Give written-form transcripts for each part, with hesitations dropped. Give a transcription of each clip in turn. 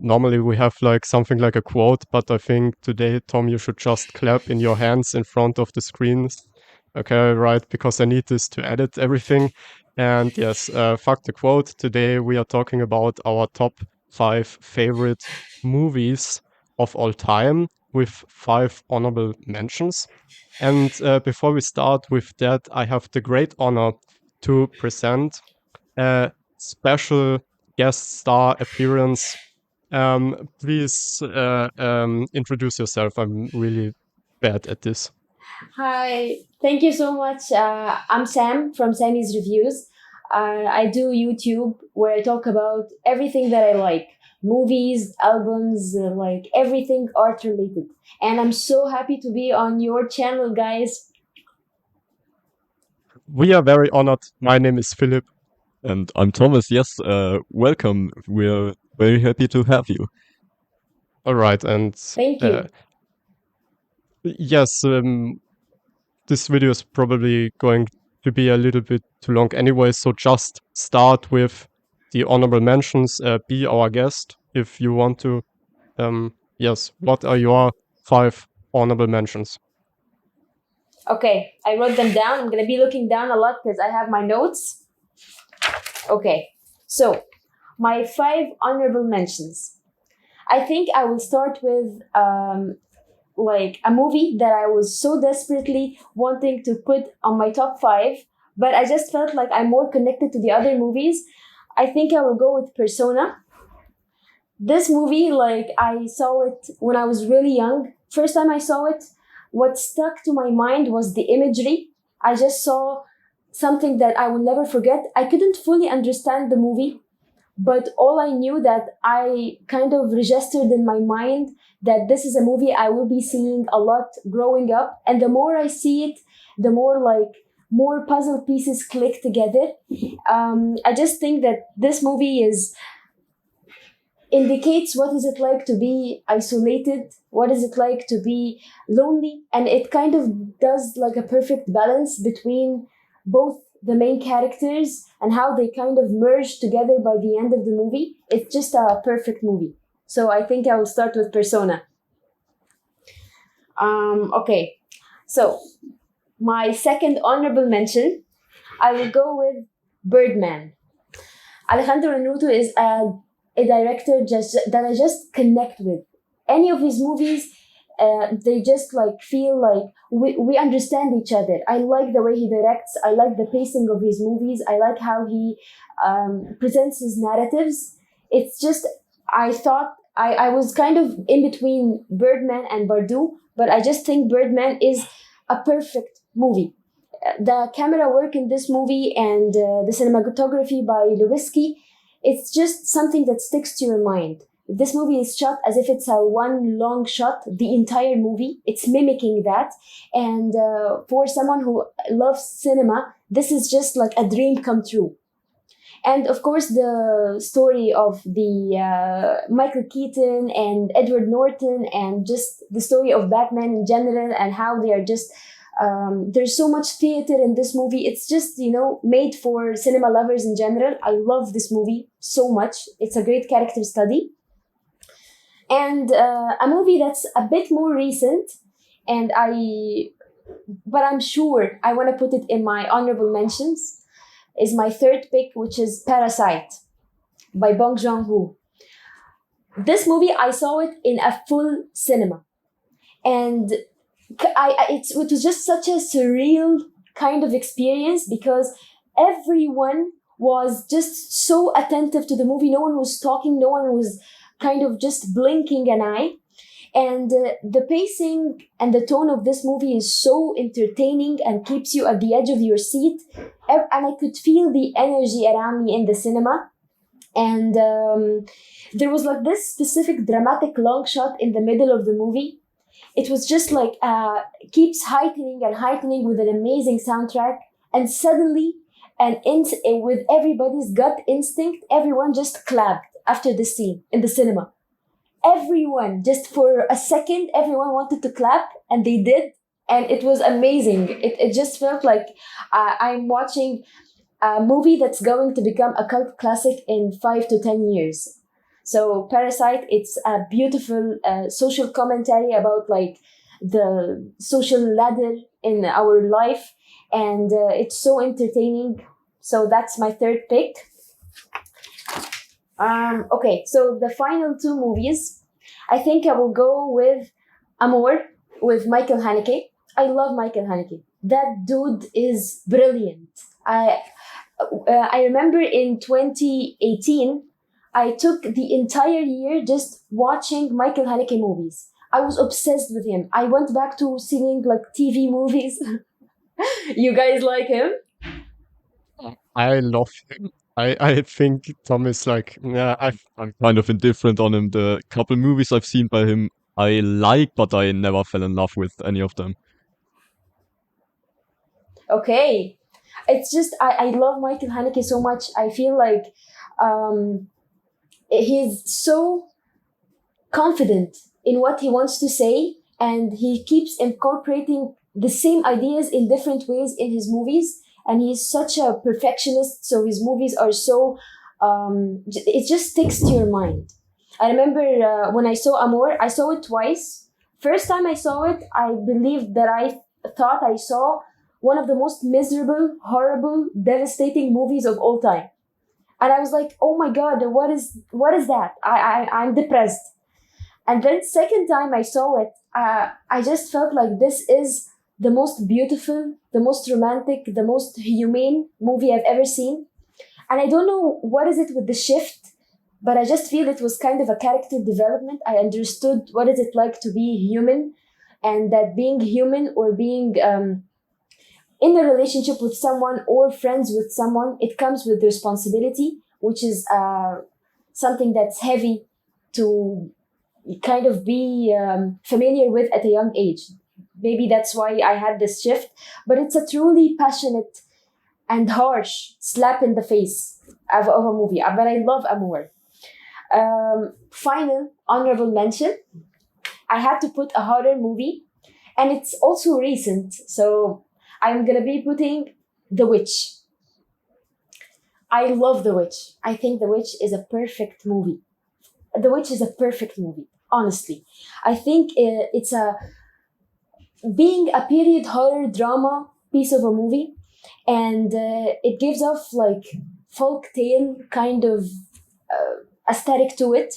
normally we have like something like a quote, but I think today, Tom, you should just clap in your hands in front of the screens. Okay, right, because I need this to edit everything. And yes, fuck the quote. Today we are talking about our top 5 favorite movies of all time with 5 honorable mentions. And before we start with that, I have the great honor to present a special guest star appearance. Please introduce yourself. I'm really bad at this. Hi, thank you so much. I'm Sam from Sammy's Reviews. I do YouTube where I talk about everything that I like movies, albums, like everything art related. And I'm so happy to be on your channel, guys. We are very honored. My name is Philip. And I'm Thomas. Yes, welcome. We're very happy to have you. All right, and Thank uh, you. yes, this video is probably going to be a little bit too long anyway, so just start with the honorable mentions. Be our guest if you want to. Yes, what are your 5 honorable mentions? Okay, I wrote them down. I'm going to be looking down a lot because I have my notes. Okay, so my 5 honorable mentions. I think I will start with like a movie that I was so desperately wanting to put on my top 5, but I just felt like I'm more connected to the other movies. I think I will go with Persona. This movie, like I saw it when I was really young. First time I saw it, what stuck to my mind was the imagery. I just saw something that I will never forget. I couldn't fully understand the movie, but all I knew that I kind of registered in my mind that this is a movie I will be seeing a lot growing up. And the more I see it, the more like more puzzle pieces click together. I just think that this movie is indicates what is it like to be isolated, what is it like to be lonely, and it kind of does like a perfect balance between both the main characters and how they kind of merge together by the end of the movie. It's just a perfect movie. So I think I will start with Persona. Okay, so my second honorable mention, I will go with Birdman. Alejandro Naruto is a director just that I just connect with. Any of his movies, they just like feel like we understand each other. I like the way he directs. I like the pacing of his movies. I like how he presents his narratives. It's just I was kind of in between Birdman and Bardu, but I just think Birdman is a perfect movie. The camera work in this movie and the cinematography by Lubisky, it's just something that sticks to your mind. This movie is shot as if it's a one long shot, the entire movie. It's mimicking that. And for someone who loves cinema, this is just like a dream come true. And of course, the story of the Michael Keaton and Edward Norton, and just the story of Batman in general, and how they are just there's so much theater in this movie. It's just, made for cinema lovers in general. I love this movie so much. It's a great character study. And a movie that's a bit more recent, and but I'm sure I want to put it in my honorable mentions, is my third pick, which is Parasite by Bong Joon-ho. This movie, I saw it in a full cinema. And it was just such a surreal kind of experience because everyone was just so attentive to the movie. No one was talking. No one was kind of just blinking an eye. And the pacing and the tone of this movie is so entertaining and keeps you at the edge of your seat. And I could feel the energy around me in the cinema. And there was like this specific dramatic long shot in the middle of the movie. It was just like keeps heightening and heightening with an amazing soundtrack, and suddenly, with everybody's gut instinct, everyone just clapped after the scene in the cinema. Everyone, just for a second, everyone wanted to clap, and they did, and it was amazing. It just felt like I'm watching a movie that's going to become a cult classic in 5 to 10 years. So Parasite, it's a beautiful social commentary about like the social ladder in our life, and it's so entertaining. So that's my third pick. Okay, so the final two movies, I think I will go with Amour with Michael Haneke. I love Michael Haneke. That dude is brilliant. I remember in 2018, I took the entire year just watching Michael Haneke movies. I was obsessed with him. I went back to seeing like TV movies. You guys like him? I love him. I think Tom is like, yeah, I'm kind of indifferent on him. The couple movies I've seen by him, I like, but I never fell in love with any of them. Okay. It's just, I love Michael Haneke so much. I feel like um, he's so confident in what he wants to say, and he keeps incorporating the same ideas in different ways in his movies. And he's such a perfectionist, so his movies are so it just sticks to your mind. I remember when I saw Amour, I saw it twice. First time I saw it, I believed that I thought I saw one of the most miserable, horrible, devastating movies of all time. And I was like, "Oh my god, what is that? I'm depressed." And then second time I saw it, I just felt like this is the most beautiful, the most romantic, the most humane movie I've ever seen. And I don't know what is it with the shift, but I just feel it was kind of a character development. I understood what is it like to be human, and that being human or being in a relationship with someone or friends with someone, it comes with responsibility, which is something that's heavy to kind of be familiar with at a young age. Maybe that's why I had this shift, but it's a truly passionate and harsh slap in the face of a movie. But I love Amour. Final honorable mention, I had to put a horror movie, and it's also recent. So I'm gonna be putting The Witch. I love The Witch. I think The Witch is a perfect movie. The Witch is a perfect movie, honestly. I think it's a being a period horror drama piece of a movie, and it gives off like folk tale kind of aesthetic to it.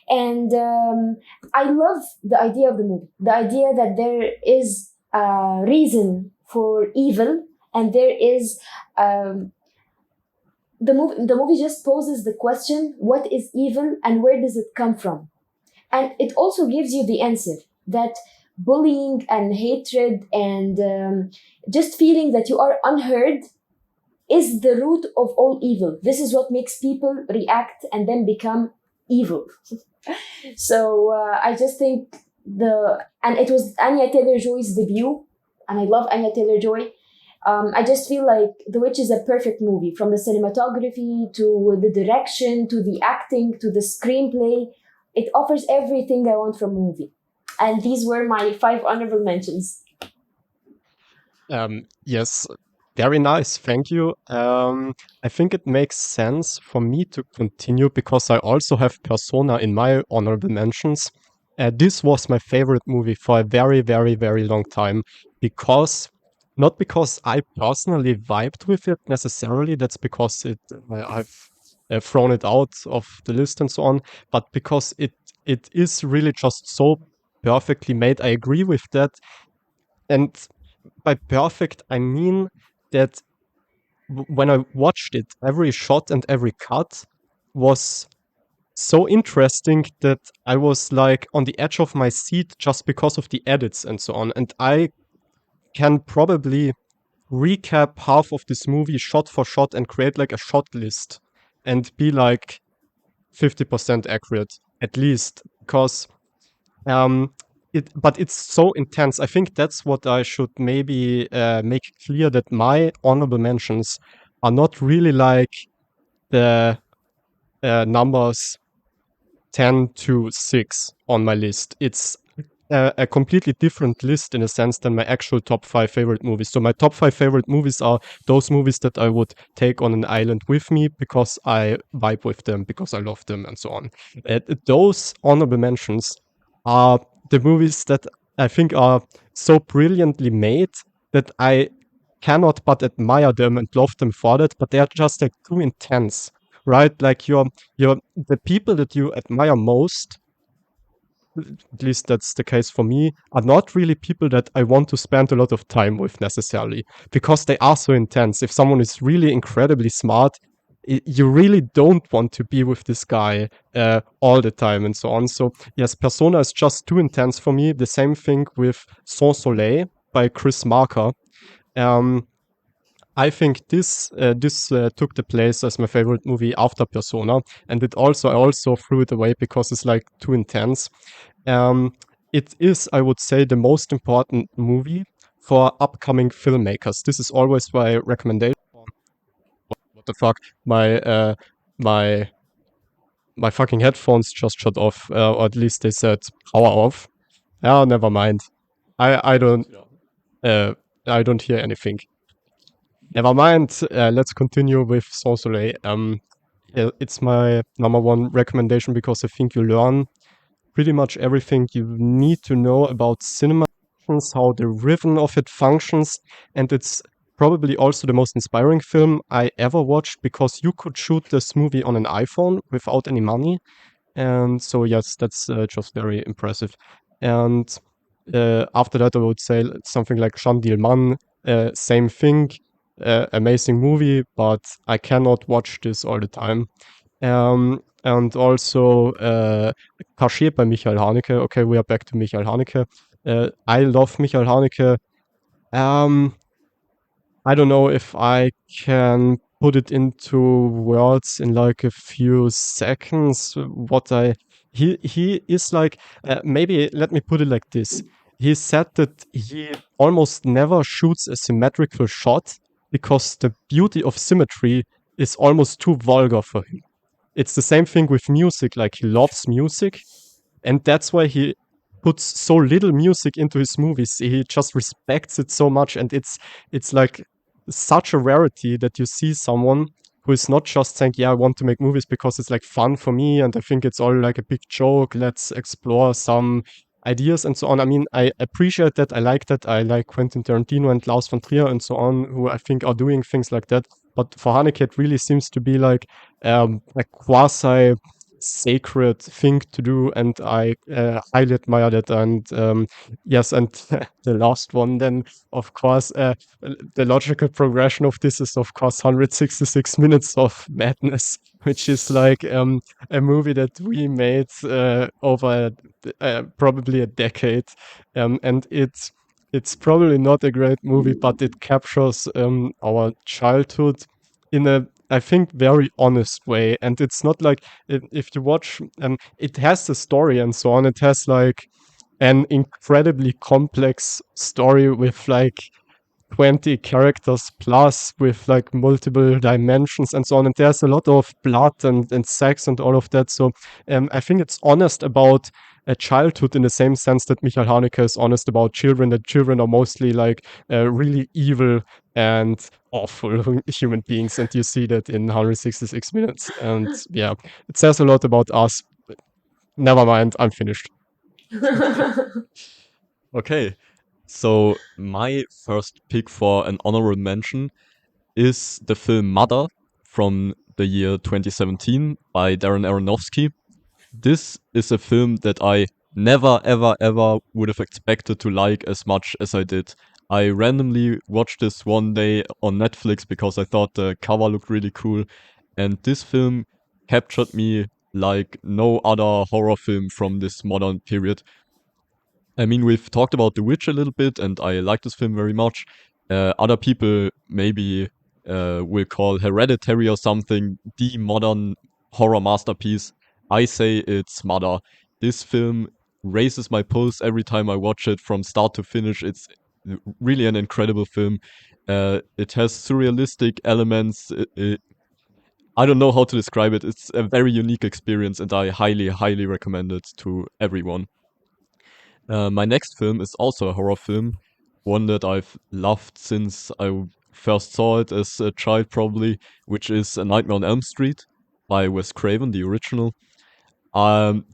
And I love the idea of the movie, the idea that there is a reason for evil, and there is the movie just poses the question, what is evil and where does it come from? And it also gives you the answer that bullying and hatred and just feeling that you are unheard is the root of all evil. This is what makes people react and then become evil. So I just think and it was Anya Taylor-Joy's debut, and I love Anya Taylor-Joy. I just feel like The Witch is a perfect movie, from the cinematography to the direction to the acting to the screenplay. It offers everything I want from a movie. And these were my 5 honorable mentions. yes, very nice. Thank you. I think it makes sense for me to continue because I also have Persona in my honorable mentions. This was my favorite movie for a very, very, very long time because not because I personally vibed with it necessarily. That's because I've thrown it out of the list and so on. But because it is really just so perfectly made. I agree with that. And by perfect, I mean that when I watched it, every shot and every cut was so interesting that I was like on the edge of my seat just because of the edits and so on. And I can probably recap half of this movie shot for shot and create like a shot list and be like 50% accurate at least, because but it's so intense. I think that's what I should maybe make clear, that my honorable mentions are not really like the numbers 10 to 6 on my list. It's a completely different list in a sense than my actual top 5 favorite movies. So my top 5 favorite movies are those movies that I would take on an island with me because I vibe with them, because I love them, and so on. Those honorable mentions are the movies that I think are so brilliantly made that I cannot but admire them and love them for that, but they are just like too intense, right? Like you're the people that you admire most, at least that's the case for me, are not really people that I want to spend a lot of time with necessarily because they are so intense. If someone is really incredibly smart, you really don't want to be with this guy all the time and so on. So, yes, Persona is just too intense for me. The same thing with Sans Soleil by Chris Marker. Um, I think this took the place as my favorite movie after Persona, and I also threw it away because it's like too intense. Um, it is, I would say, the most important movie for upcoming filmmakers. This is always my recommendation. What the fuck? My my fucking headphones just shut off, or at least they said power off. Ah, never mind. I don't uh I don't hear anything. Never mind. Let's continue with Sans Soleil. It's my number one recommendation because I think you learn pretty much everything you need to know about cinema, how the rhythm of it functions, and it's probably also the most inspiring film I ever watched because you could shoot this movie on an iPhone without any money. And so, yes, that's just very impressive. And after that, I would say something like Shandil Man, same thing, amazing movie, but I cannot watch this all the time. And also Kaschier by Michael Haneke. Okay, we are back to Michael Haneke. I love Michael Haneke. Um, I don't know if I can put it into words in like a few seconds. What I he is like. Maybe let me put it like this. He said that he almost never shoots a symmetrical shot because the beauty of symmetry is almost too vulgar for him. It's the same thing with music. Like he loves music, and that's why he puts so little music into his movies. He just respects it so much, and it's like such a rarity that you see someone who is not just saying, "Yeah, I want to make movies because it's like fun for me, and I think it's all like a big joke. Let's explore some ideas and so on." I mean, I appreciate that. I like that. I like Quentin Tarantino and Lars von Trier and so on, who I think are doing things like that. But for Haneke, it really seems to be like a quasi sacred thing to do, and I highly admire that. And yes, and the last one, then of course, the logical progression of this is of course 166 minutes of madness, which is like a movie that we made over probably a decade, and it's probably not a great movie, but it captures our childhood in a, I think, very honest way. And it's not like if you watch, it has a story and so on. It has like an incredibly complex story with like 20 characters plus with like multiple dimensions and so on. And there's a lot of blood and sex and all of that. So I think it's honest about a childhood in the same sense that Michael Haneke is honest about children, that children are mostly like really evil and awful human beings. And you see that in 166 minutes. And yeah, it says a lot about us. Never mind, I'm finished. Okay, so my first pick for an honorable mention is the film Mother from the year 2017 by Darren Aronofsky. This is a film that I never, ever, ever would have expected to like as much as I did. I randomly watched this one day on Netflix because I thought the cover looked really cool, and this film captured me like no other horror film from this modern period. I mean, we've talked about The Witch a little bit, and I like this film very much. Other people maybe will call Hereditary or something the modern horror masterpiece. I say it's Mother. This film raises my pulse every time I watch it from start to finish. It's really an incredible film. It has surrealistic elements. I don't know how to describe it. It's a very unique experience, and I highly, highly recommend it to everyone. My next film is also a horror film, one that I've loved since I first saw it as a child, probably, which is A Nightmare on Elm Street by Wes Craven, the original.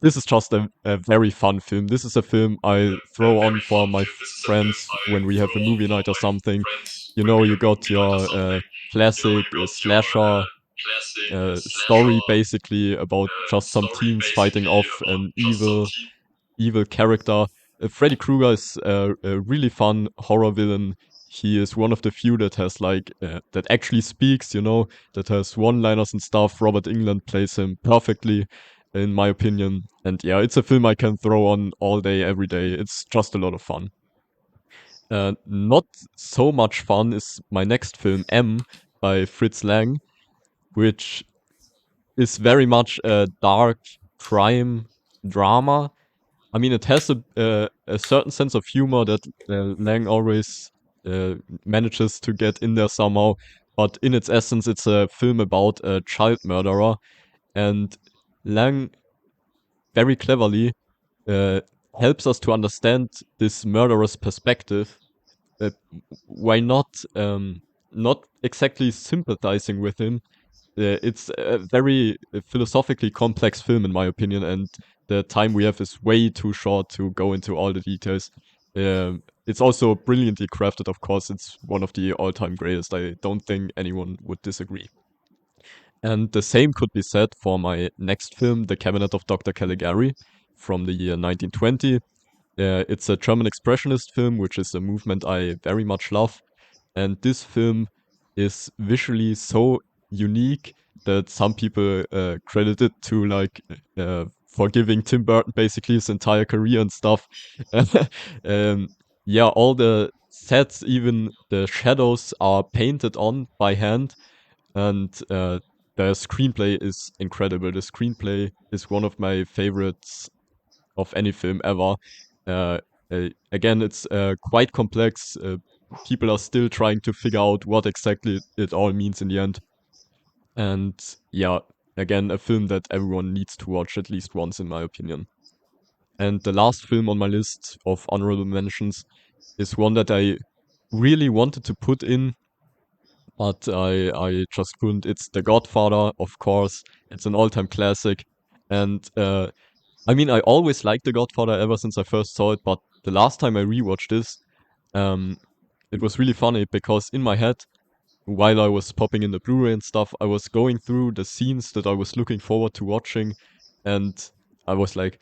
This is just a very fun film. This is a film I throw on for my friends when we have a movie night or something. You know, you got your classic slasher story, basically about just some teens fighting off an evil character. Freddy Krueger is a really fun horror villain. He is one of the few that has that actually speaks, that has one-liners and stuff. Robert England plays him perfectly, in my opinion. And yeah, it's a film I can throw on all day, every day. It's just a lot of fun. Not so much fun is my next film, M, by Fritz Lang, which is very much a dark crime drama. I mean, it has a certain sense of humor that Lang always uh, manages to get in there somehow. But in its essence, it's a film about a child murderer, and Lang very cleverly uh, helps us to understand this murderer's perspective. Uh, why not exactly sympathizing with him, it's a very philosophically complex film, in my opinion, and the time we have is way too short to go into all the details. It's also brilliantly crafted, of course. It's one of the all time greatest. I don't think anyone would disagree. And the same could be said for my next film, The Cabinet of Dr. Caligari, from the year 1920. It's a German expressionist film, which is a movement I very much love. And this film is visually so unique that some people credit it to for giving Tim Burton basically his entire career and stuff. um, yeah, all the sets, even the shadows, are painted on by hand, and the screenplay is incredible. The screenplay is one of my favorites of any film ever. Uh, Again, it's quite complex. People are still trying to figure out what exactly it all means in the end. And yeah, again, a film that everyone needs to watch at least once, in my opinion. And the last film on my list of honorable mentions is one that I really wanted to put in, but I just couldn't. It's The Godfather, of course. It's an all-time classic, and I mean, I always liked The Godfather ever since I first saw it, but the last time I rewatched this, um, it was really funny because in my head, while I was popping in the Blu-ray and stuff, I was going through the scenes that I was looking forward to watching, and I was like,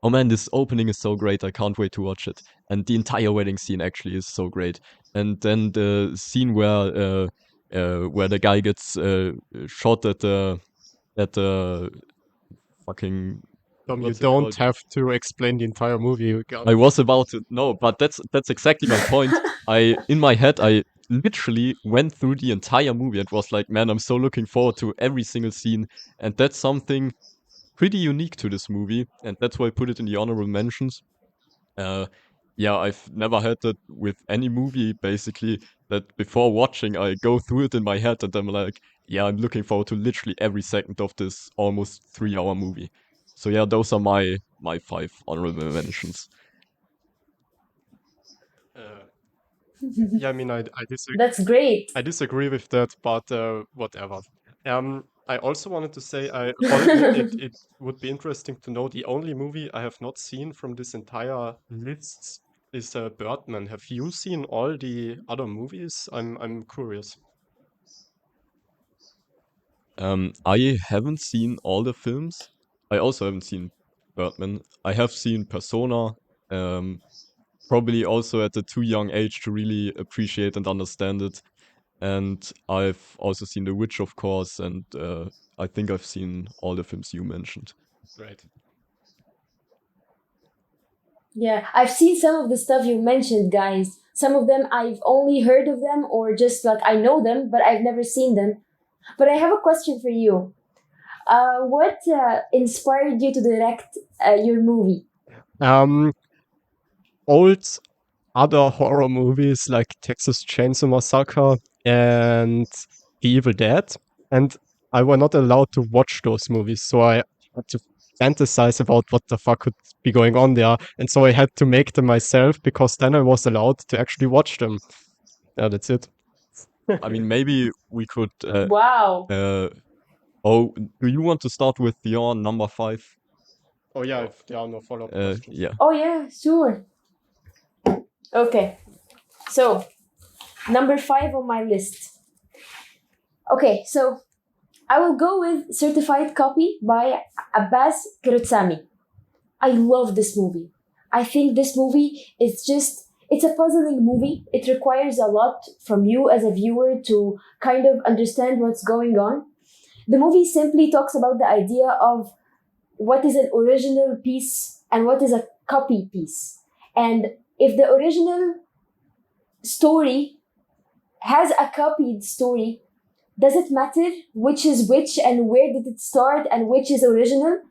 "Oh man, this opening is so great! I can't wait to watch it." And the entire wedding scene actually is so great. And then the scene where the guy gets shot at the fucking You what's it don't called? have to explain the entire movie. You got I was about to no, but that's exactly my point. I in my head I literally went through the entire movie and was like, man, I'm so looking forward to every single scene, and that's something pretty unique to this movie, and that's why I put it in the honorable mentions. Uh, yeah, I've never had that with any movie basically. That before watching, I go through it in my head, and I'm like, yeah, I'm looking forward to literally every second of this almost 3 hour movie. So yeah, those are my five honorable mentions. uh, yeah, I mean, That's great. I disagree with that, but whatever. I also wanted to say, Holger, it would be interesting to know the only movie I have not seen from this entire list is Birdman. Have you seen all the other movies? I'm curious. I haven't seen all the films. I also haven't seen Birdman. I have seen Persona, um, probably also at a too young age to really appreciate and understand it. And I've also seen The Witch, of course, and I think I've seen all the films you mentioned. Right. Yeah, I've seen some of the stuff you mentioned, guys. Some of them I've only heard of them or just like I know them, but I've never seen them. But I have a question for you. What inspired you to direct your movie? Um, Old other horror movies like Texas Chainsaw Massacre and The Evil Dead, and I were not allowed to watch those movies, so I had to fantasize about what the fuck could be going on there. And so I had to make them myself because then I was allowed to actually watch them. Yeah, that's it. I mean, maybe we could. Wow. Oh, do you want to start with your number 5? Oh yeah, if there are no follow-up questions. Yeah. Oh yeah, sure. Okay. So, number 5 on my list. Okay, so I will go with Certified Copy by Abbas Kiarostami. I love this movie. I think this movie is just, it's a puzzling movie. It requires a lot from you as a viewer to kind of understand what's going on. The movie simply talks about the idea of what is an original piece and what is a copy piece. And if the original story has a copied story, does it matter which is which and where did it start and which is original?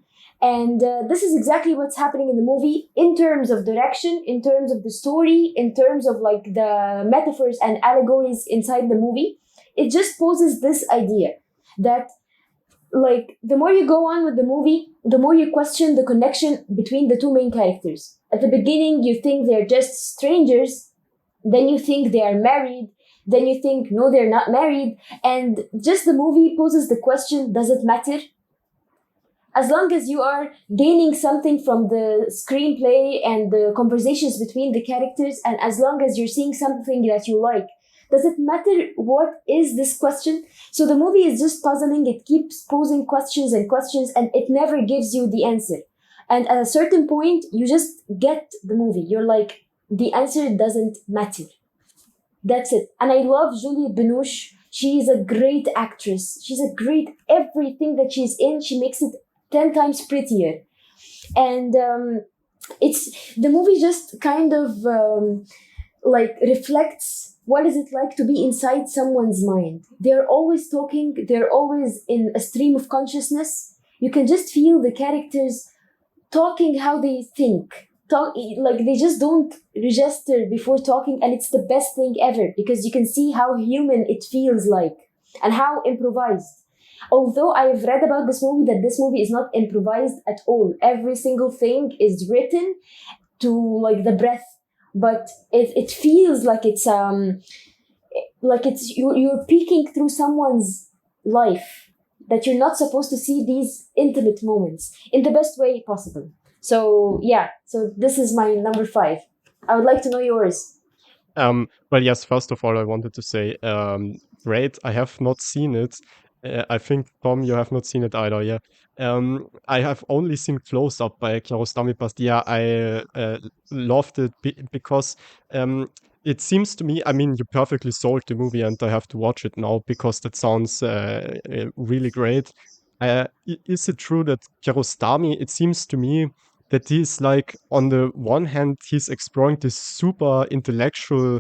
And this is exactly what's happening in the movie in terms of direction, in terms of the story, in terms of like the metaphors and allegories inside the movie. It just poses this idea that like the more you go on with the movie, the more you question the connection between the two main characters. At the beginning, you think they're just strangers, then you think they are married, then you think no, they're not married, and just the movie poses the question: does it matter? As long as you are gaining something from the screenplay and the conversations between the characters, and as long as you're seeing something that you like, does it matter what is this question? So the movie is just puzzling, it keeps posing questions and questions, and it never gives you the answer. And at a certain point, you just get the movie. You're like, the answer doesn't matter. That's it. And I love Juliette Binoche. She's a great actress. She's a great everything that she's in. She makes it 10 times prettier. And it's the movie just kind of like reflects what is it like to be inside someone's mind. They're always talking, they're always in a stream of consciousness. You can just feel the characters talking how they think. Talk, like they just don't register before talking, and it's the best thing ever because you can see how human it feels like and how improvised. Although I have read about this movie that this movie is not improvised at all. Every single thing is written to like the breath, but it feels like it's you're peeking through someone's life, that you're not supposed to see these intimate moments in the best way possible. So yeah, so this is my number 5. I would like to know yours. Well, yes, first of all, I wanted to say, great, I have not seen it. I think, Tom, you have not seen it either, yeah. I have only seen Close Up by Kiarostami, but yeah, I loved it because it seems to me, I mean, you perfectly sold the movie and I have to watch it now because that sounds really great. Is it true that Kiarostami, it seems to me, that he's like on the one hand he's exploring this super intellectual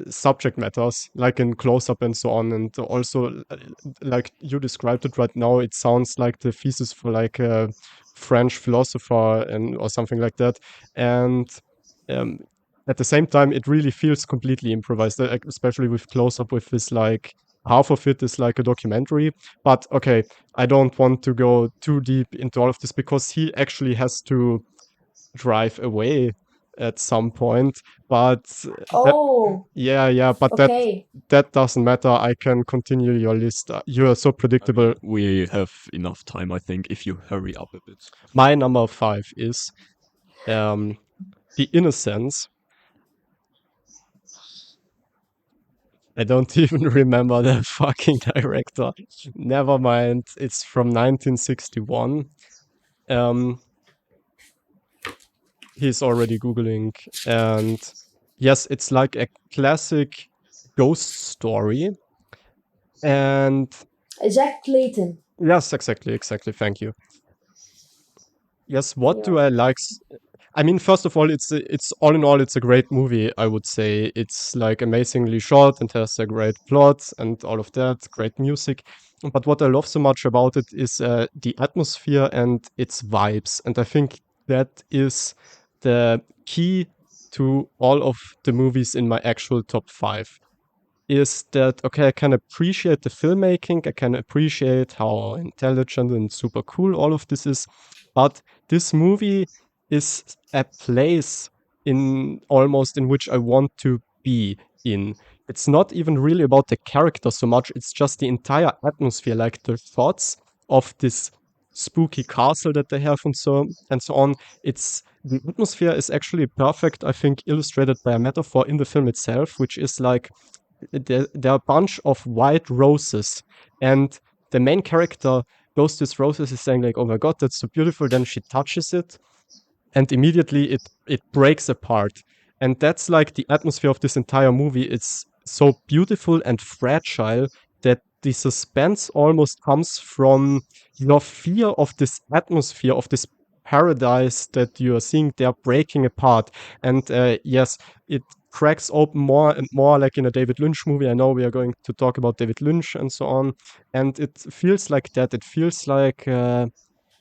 subject matters like in Close Up and so on, and also like you described it right now, it sounds like the thesis for like a French philosopher and or something like that. And um, at the same time it really feels completely improvised, especially with Close Up, with this like half of it is like a documentary. But okay, I don't want to go too deep into all of this because he actually has to drive away at some point. But that, Oh, yeah, but okay. that doesn't matter. I can continue your list. You are so predictable. Okay, we have enough time, I think, if you hurry up a bit. My number 5 is The Innocents. I don't even remember the fucking director. Never mind. It's from 1961. He's already Googling. And yes, it's like a classic ghost story. And Jack Clayton. yes, exactly. Thank you. Yes, what do Yeah. I like? I mean, first of all, it's all in all, it's a great movie. I would say it's like amazingly short and has a great plot and all of that, great music. But what I love so much about it is the atmosphere and its vibes, and I think that is the key to all of the movies in my actual top 5. is that, okay, I can appreciate the filmmaking, I can appreciate how intelligent and super cool all of this is, but this movie is a place in which I want to be in. It's not even really about the character so much, it's just the entire atmosphere, like the thoughts of this spooky castle that they have and so on. It's the atmosphere is actually perfect, I think, illustrated by a metaphor in the film itself, which is like there are a bunch of white roses, and the main character goes to these roses is saying like, "Oh my god, that's so beautiful." Then she touches it, and immediately it breaks apart. And that's like the atmosphere of this entire movie. It's so beautiful and fragile that the suspense almost comes from your fear of this atmosphere, of this paradise that you are seeing there breaking apart. And yes, it cracks open more and more like in a David Lynch movie. I know we are going to talk about David Lynch and so on. And it feels like that. It feels like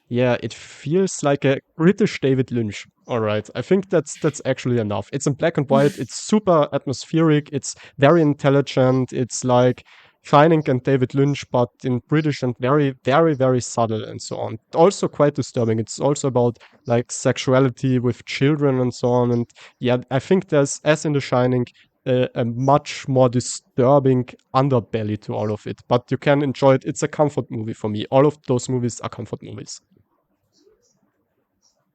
yeah, it feels like a British David Lynch. All right. I think that's actually enough. It's in black and white. It's super atmospheric. It's very intelligent. It's like Shining and David Lynch, but in British and very, very, very subtle and so on. Also quite disturbing. It's also about like sexuality with children and so on. And yeah, I think there's, as in The Shining, a much more disturbing underbelly to all of it. But you can enjoy it. It's a comfort movie for me. All of those movies are comfort movies.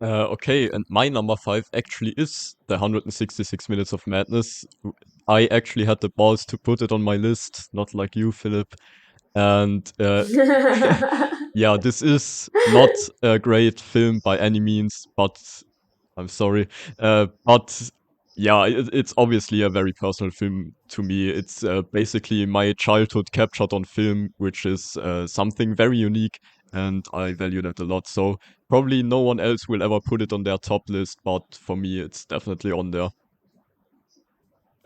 Okay, and my number 5 actually is the 166 Minutes of Madness. I actually had the balls to put it on my list, not like you, Philip. And yeah, this is not a great film by any means, but I'm sorry. But yeah, it's obviously a very personal film to me. It's basically my childhood captured on film, which is something very unique, and I value that a lot. So probably no one else will ever put it on their top list, but for me, it's definitely on there.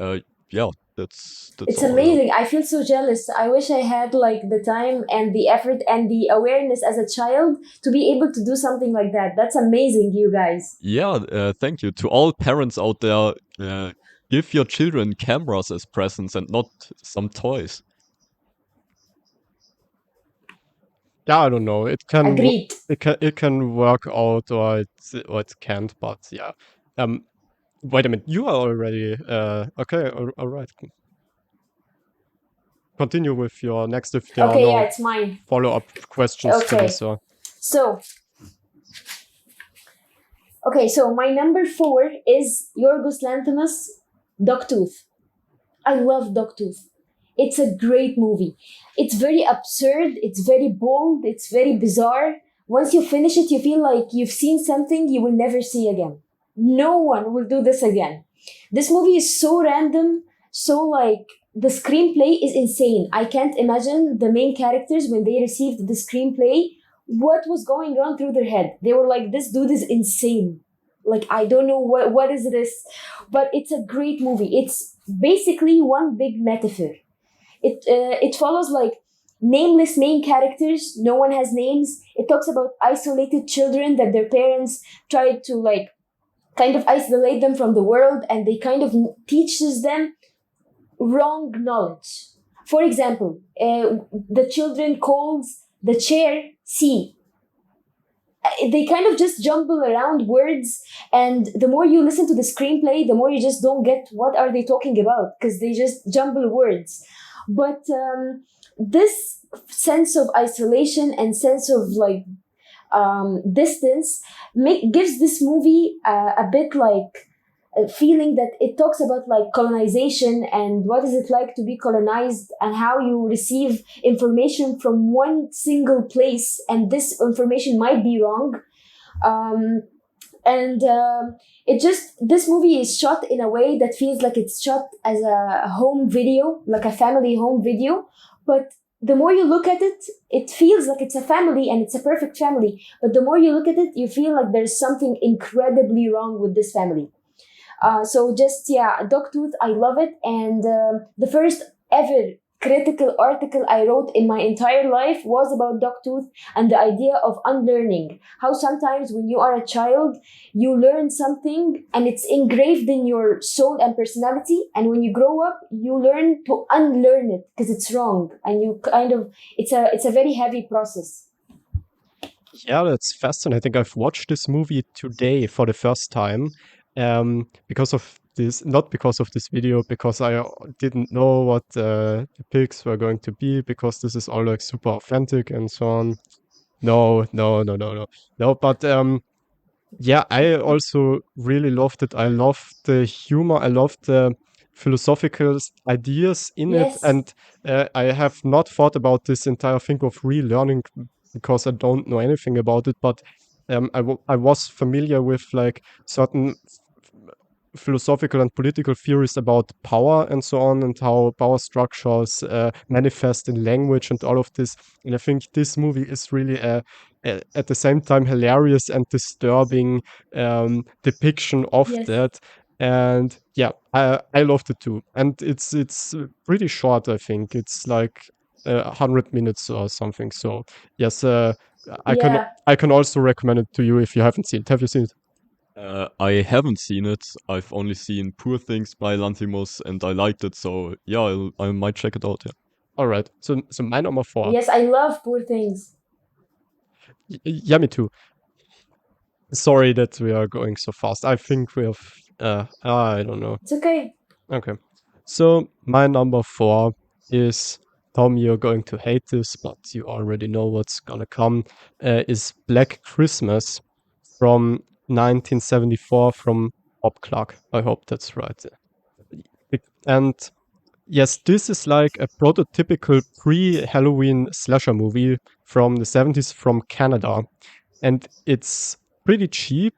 Uh, yeah, that's It's all. amazing. I feel so jealous. I wish I had like the time and the effort and the awareness as a child to be able to do something like that. That's amazing, you guys. Yeah, thank you to all parents out there. Give your children cameras as presents and not some toys. Yeah, I don't know. Agreed. It can work out or it can't. But yeah. Um. Wait a minute. You are already okay. All right. Continue with your next if there are Okay, yeah, no it's mine. follow-up questions to Okay. this. Or So, so my number 4 is Yorgos Lanthimos' Dogtooth. I love Dogtooth. It's a great movie. It's very absurd, it's very bold, it's very bizarre. Once you finish it, you feel like you've seen something you will never see again. No one will do this again. This movie is so random, so like the screenplay is insane. I can't imagine the main characters when they received the screenplay what was going on through their head. They were like, this dude is insane. Like, I don't know what is this, but it's a great movie. It's basically one big metaphor. It follows like nameless main characters. No one has names. It talks about isolated children that their parents tried to like kind of isolate them from the world, and they kind of teaches them wrong knowledge. For example, the children calls the chair C. They kind of just jumble around words, and the more you listen to the screenplay, the more you just don't get what are they talking about, because they just jumble words. But this sense of isolation and sense of like distance gives this movie a bit like a feeling that it talks about like colonization and what is it like to be colonized and how you receive information from one single place, and this information might be wrong. um, and it just this movie is shot in a way that feels like it's shot as a home video, like a family home video. But the more you look at it, it feels like it's a family and it's a perfect family. But the more you look at it, you feel like there's something incredibly wrong with this family. So just yeah, Dogtooth, I love it. And the first ever critical article I wrote in my entire life was about Dogtooth and the idea of unlearning. How sometimes when you are a child, you learn something and it's engraved in your soul and personality. And when you grow up, you learn to unlearn it because it's wrong. And you kind of, it's a very heavy process. Yeah, that's fascinating. I've watched this movie today for the first time, because of this, not because of this video, because I didn't know what the pics were going to be, because this is all like super authentic and so on. No, no, no, no, no, no. But yeah, I also really loved it. I loved the humor. I loved the philosophical ideas in it. Yes, And I have not thought about this entire thing of relearning because I don't know anything about it. But I was familiar with like certain philosophical and political theories about power and so on, and how power structures manifest in language and all of this. And I think this movie is really at the same time hilarious and disturbing depiction of yes, that. And yeah, I loved it too. And it's pretty short. I think it's like 100 minutes or something. So yes, I can yeah. I can also recommend it to you if you haven't seen it. Have you seen it? I haven't seen it. I've only seen Poor Things by Lanthimos, and I liked it. So yeah, I might check it out. Yeah. All right. So my number four. Yes, I love Poor Things. Yeah, me too. Sorry that we are going so fast. I think we have. I don't know. It's okay. Okay. So my number four is, Tom. You're going to hate this, but you already know what's gonna come. Is Black Christmas from 1974 from Bob Clark. I hope that's right. And yes, this is like a prototypical pre-Halloween slasher movie from the 70s from Canada. And it's pretty cheap.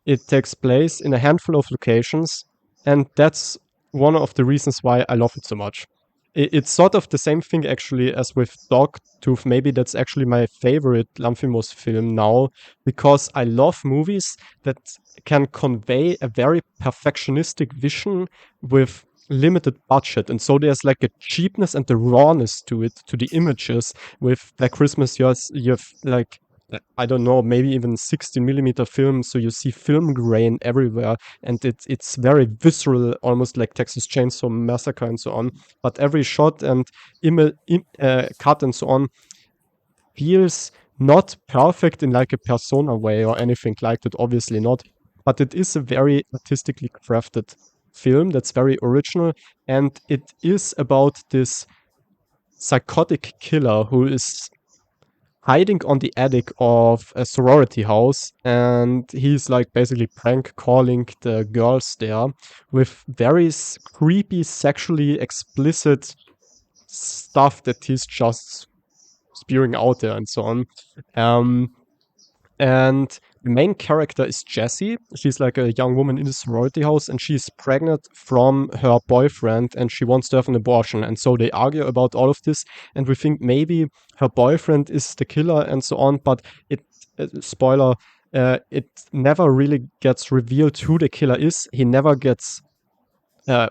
It takes place in a handful of locations, and that's one of the reasons why I love it so much. It's sort of the same thing actually as with Dogtooth. Maybe that's actually my favorite Lanthimos film now, because I love movies that can convey a very perfectionistic vision with limited budget. And so there's like a cheapness and the rawness to it, to the images. With Black Christmas, you have like, I don't know, maybe even 16 millimeter film, so you see film grain everywhere, and it's very visceral, almost like Texas Chainsaw Massacre and so on. But every shot and cut and so on feels not perfect in like a persona way or anything like that, obviously not. But it is a very artistically crafted film that's very original, and it is about this psychotic killer who is hiding on the attic of a sorority house, and he's like basically prank calling the girls there with very creepy, sexually explicit stuff that he's just spewing out there and so on. Um, and the main character is Jessie. She's like a young woman in the sorority house, and she's pregnant from her boyfriend, and she wants to have an abortion. And so they argue about all of this, and we think maybe her boyfriend is the killer and so on. But spoiler, it never really gets revealed who the killer is. He never gets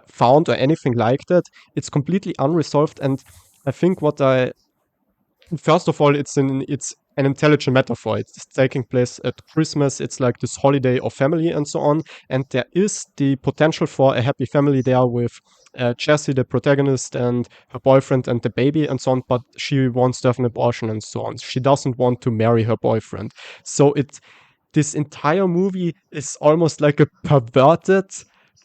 found or anything like that. It's completely unresolved, and I think what I first of all, it's an intelligent metaphor. It's taking place at Christmas. It's like this holiday of family and so on. And there is the potential for a happy family there with Jessie, the protagonist, and her boyfriend and the baby and so on. But she wants to have an abortion and so on. She doesn't want to marry her boyfriend. So this entire movie is almost like a perverted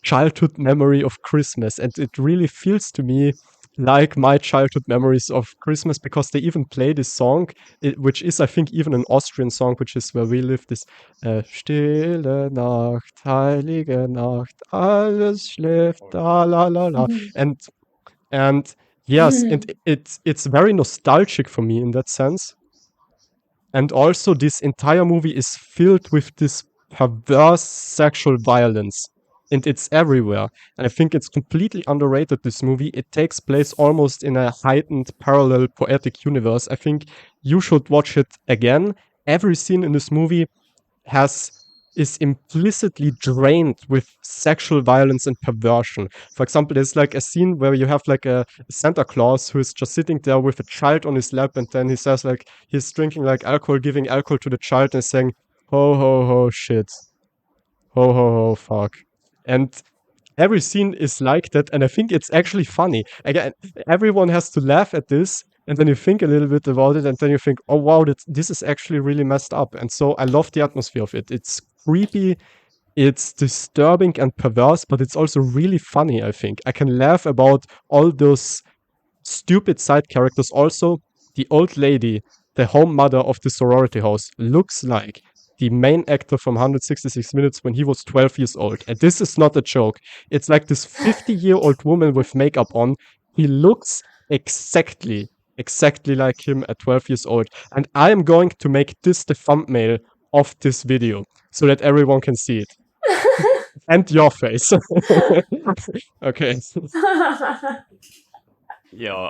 childhood memory of Christmas. And it really feels to me like my childhood memories of Christmas, because they even play this song, which is, I think, even an Austrian song, which is Where We Live, this Stille Nacht, heilige Nacht, alles schläft, la la la la. And yes, and it's very nostalgic for me in that sense. And also, this entire movie is filled with this perverse sexual violence. And it's everywhere. And I think it's completely underrated, this movie. It takes place almost in a heightened parallel poetic universe. I think you should watch it again. Every scene in this movie has is implicitly drained with sexual violence and perversion. For example, there's like a scene where you have like a Santa Claus who is just sitting there with a child on his lap, and then he says like he's drinking like alcohol, giving alcohol to the child, and saying, "Ho ho ho, shit, ho ho ho, fuck." And every scene is like that, and I think it's actually funny. Again, everyone has to laugh at this, and then you think a little bit about it, and then you think, oh wow, this is actually really messed up. And so I love the atmosphere of it. It's creepy, it's disturbing and perverse, but it's also really funny, I think. I can laugh about all those stupid side characters. Also, the old lady, the home mother of the sorority house, looks like the main actor from 166 Minutes when he was 12 years old. And this is not a joke. It's like this 50-year-old woman with makeup on. He looks exactly like him at 12 years old. And I am going to make this the thumbnail of this video so that everyone can see it. And your face. Okay. Yeah,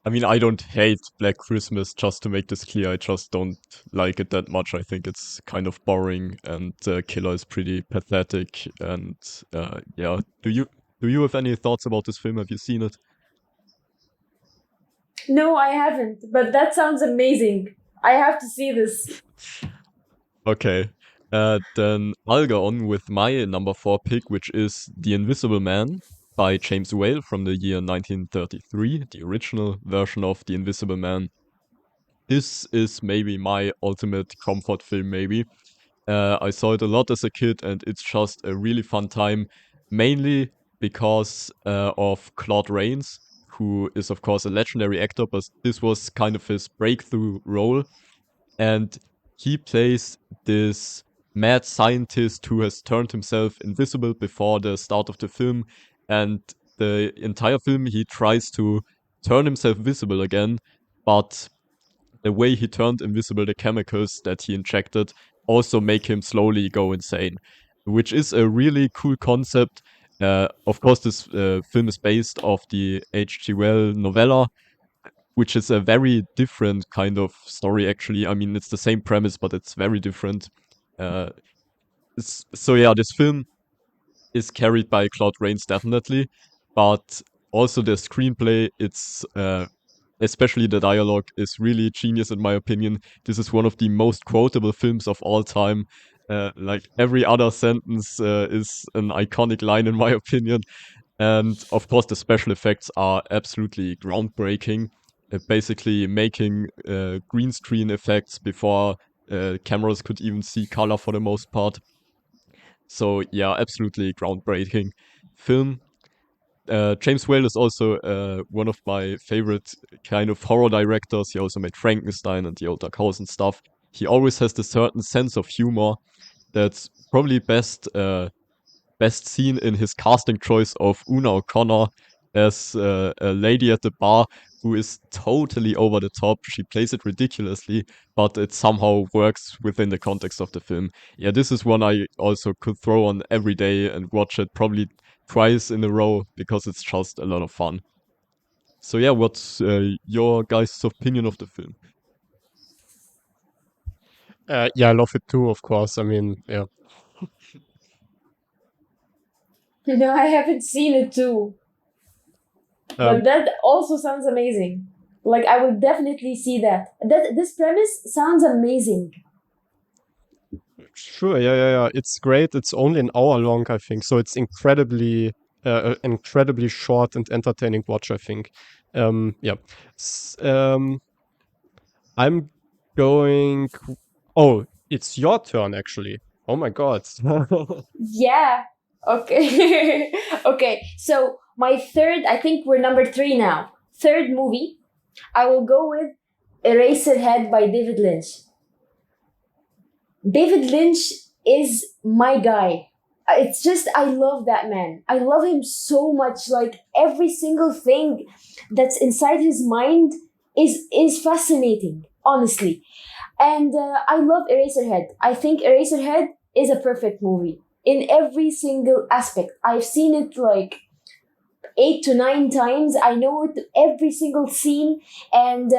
I mean, I don't hate Black Christmas, just to make this clear. I just don't like it that much. I think it's kind of boring, and the killer is pretty pathetic. And yeah, do you have any thoughts about this film? Have you seen it? No, I haven't, but that sounds amazing. I have to see this. Okay. Then I'll go on with my number 4 pick, which is The Invisible Man by James Whale from the year 1933, the original version of The Invisible Man. This is maybe my ultimate comfort film, maybe. I saw it a lot as a kid, and it's just a really fun time, mainly because of Claude Rains, who is, of course, a legendary actor, but this was kind of his breakthrough role. And he plays this mad scientist who has turned himself invisible before the start of the film. And the entire film, he tries to turn himself visible again, but the way he turned invisible, the chemicals that he injected, also make him slowly go insane, which is a really cool concept. Of course, this film is based off the H.G. Well novella, which is a very different kind of story, actually. I mean, it's the same premise, but it's very different. Uh, so yeah, this film is carried by Claude Rains, definitely, but also the screenplay, it's especially the dialogue is really genius in my opinion. This is one of the most quotable films of all time. Like every other sentence is an iconic line in my opinion. And of course, the special effects are absolutely groundbreaking. Basically, making green screen effects before cameras could even see color for the most part. So yeah, absolutely groundbreaking film. James Whale is also one of my favorite kind of horror directors. He also made Frankenstein and the Old Dark House and stuff. He always has this certain sense of humor that's probably best seen in his casting choice of Una O'Connor as a lady at the bar who is totally over the top. She plays it ridiculously, but it somehow works within the context of the film. Yeah, this is one I also could throw on every day and watch it probably twice in a row because it's just a lot of fun. So yeah, what's your guys' opinion of the film? Yeah, I love it too, of course. I mean, yeah. No, I haven't seen it too. But Um, that also sounds amazing. Like I would definitely see that. This premise sounds amazing. sure, yeah. It's great. It's only an hour long, I think. So it's incredibly short and entertaining watch, I think. Yeah. I'm going. Oh, it's your turn, actually. Oh my god. Yeah. Okay. Okay. So my third, I think we're number 3 now. Third movie, I will go with Eraserhead by David Lynch. David Lynch is my guy. It's just I love that man. I love him so much. Like every single thing that's inside his mind is fascinating, honestly. And I love Eraserhead. I think Eraserhead is a perfect movie in every single aspect. I've seen it like 8 to 9 times. I know it every single scene, and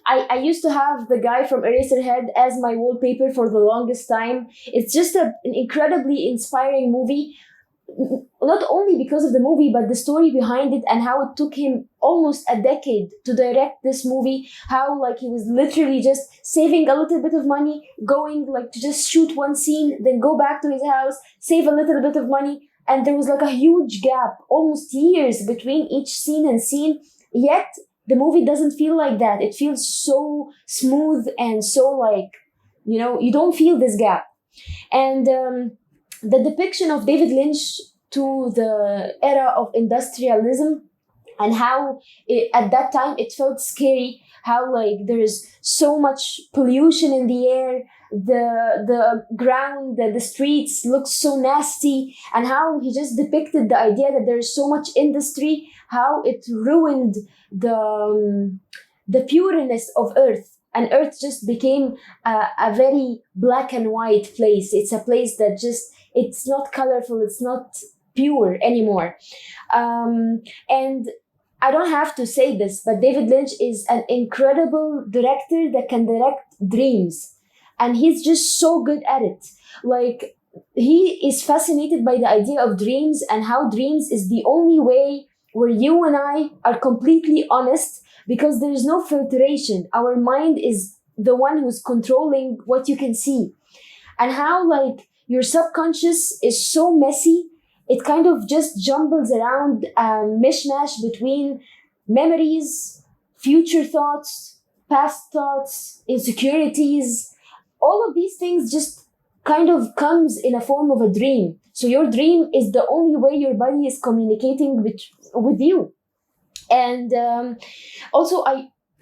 I used to have the guy from Eraserhead as my wallpaper for the longest time. It's just an incredibly inspiring movie, not only because of the movie, but the story behind it and how it took him almost a decade to direct this movie. How like he was literally just saving a little bit of money, going like to just shoot one scene, then go back to his house, save a little bit of money, and there was like a huge gap, almost years between each scene and scene. Yet the movie doesn't feel like that. It feels so smooth and so like, you don't feel this gap. And the depiction of David Lynch to the era of industrialism, and how at that time it felt scary, how like there is so much pollution in the air, the ground, the streets look so nasty, and how he just depicted the idea that there is so much industry, how it ruined the pureness of earth, and earth just became a very black and white place. It's a place that just, it's not colorful, it's not pure anymore. And I don't have to say this, but David Lynch is an incredible director that can direct dreams, and he's just so good at it. Like, he is fascinated by the idea of dreams, and how dreams is the only way where you and I are completely honest, because there is no filtration. Our mind is the one who's controlling what you can see. And how like your subconscious is so messy, it kind of just jumbles around a mishmash between memories, future thoughts, past thoughts, insecurities. All of these things just kind of comes in a form of a dream. So your dream is the only way your body is communicating with you. And also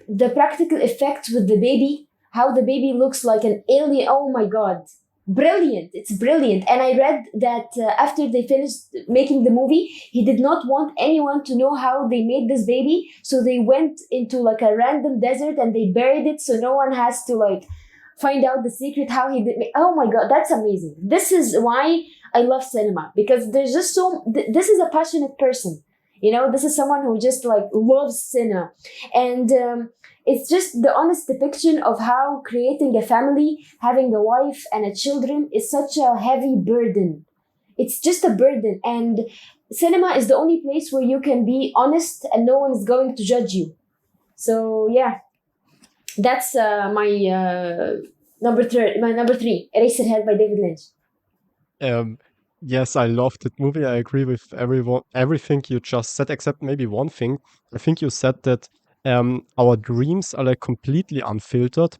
the practical effects with the baby, how the baby looks like an alien. Oh my god, brilliant, it's brilliant. And I read that after they finished making the movie, he did not want anyone to know how they made this baby, so they went into like a random desert and they buried it, so no one has to like find out the secret how he did. Oh my god, that's amazing. This is why I love cinema, because there's just this is a passionate person. This is someone who just like loves cinema. And it's just the honest depiction of how creating a family, having a wife and a children is such a heavy burden. It's just a burden. And cinema is the only place where you can be honest and no one is going to judge you. So yeah, that's my number three, Eraserhead by David Lynch. Yes, I loved that movie. I agree with everything you just said, except maybe one thing. I think you said that our dreams are like completely unfiltered.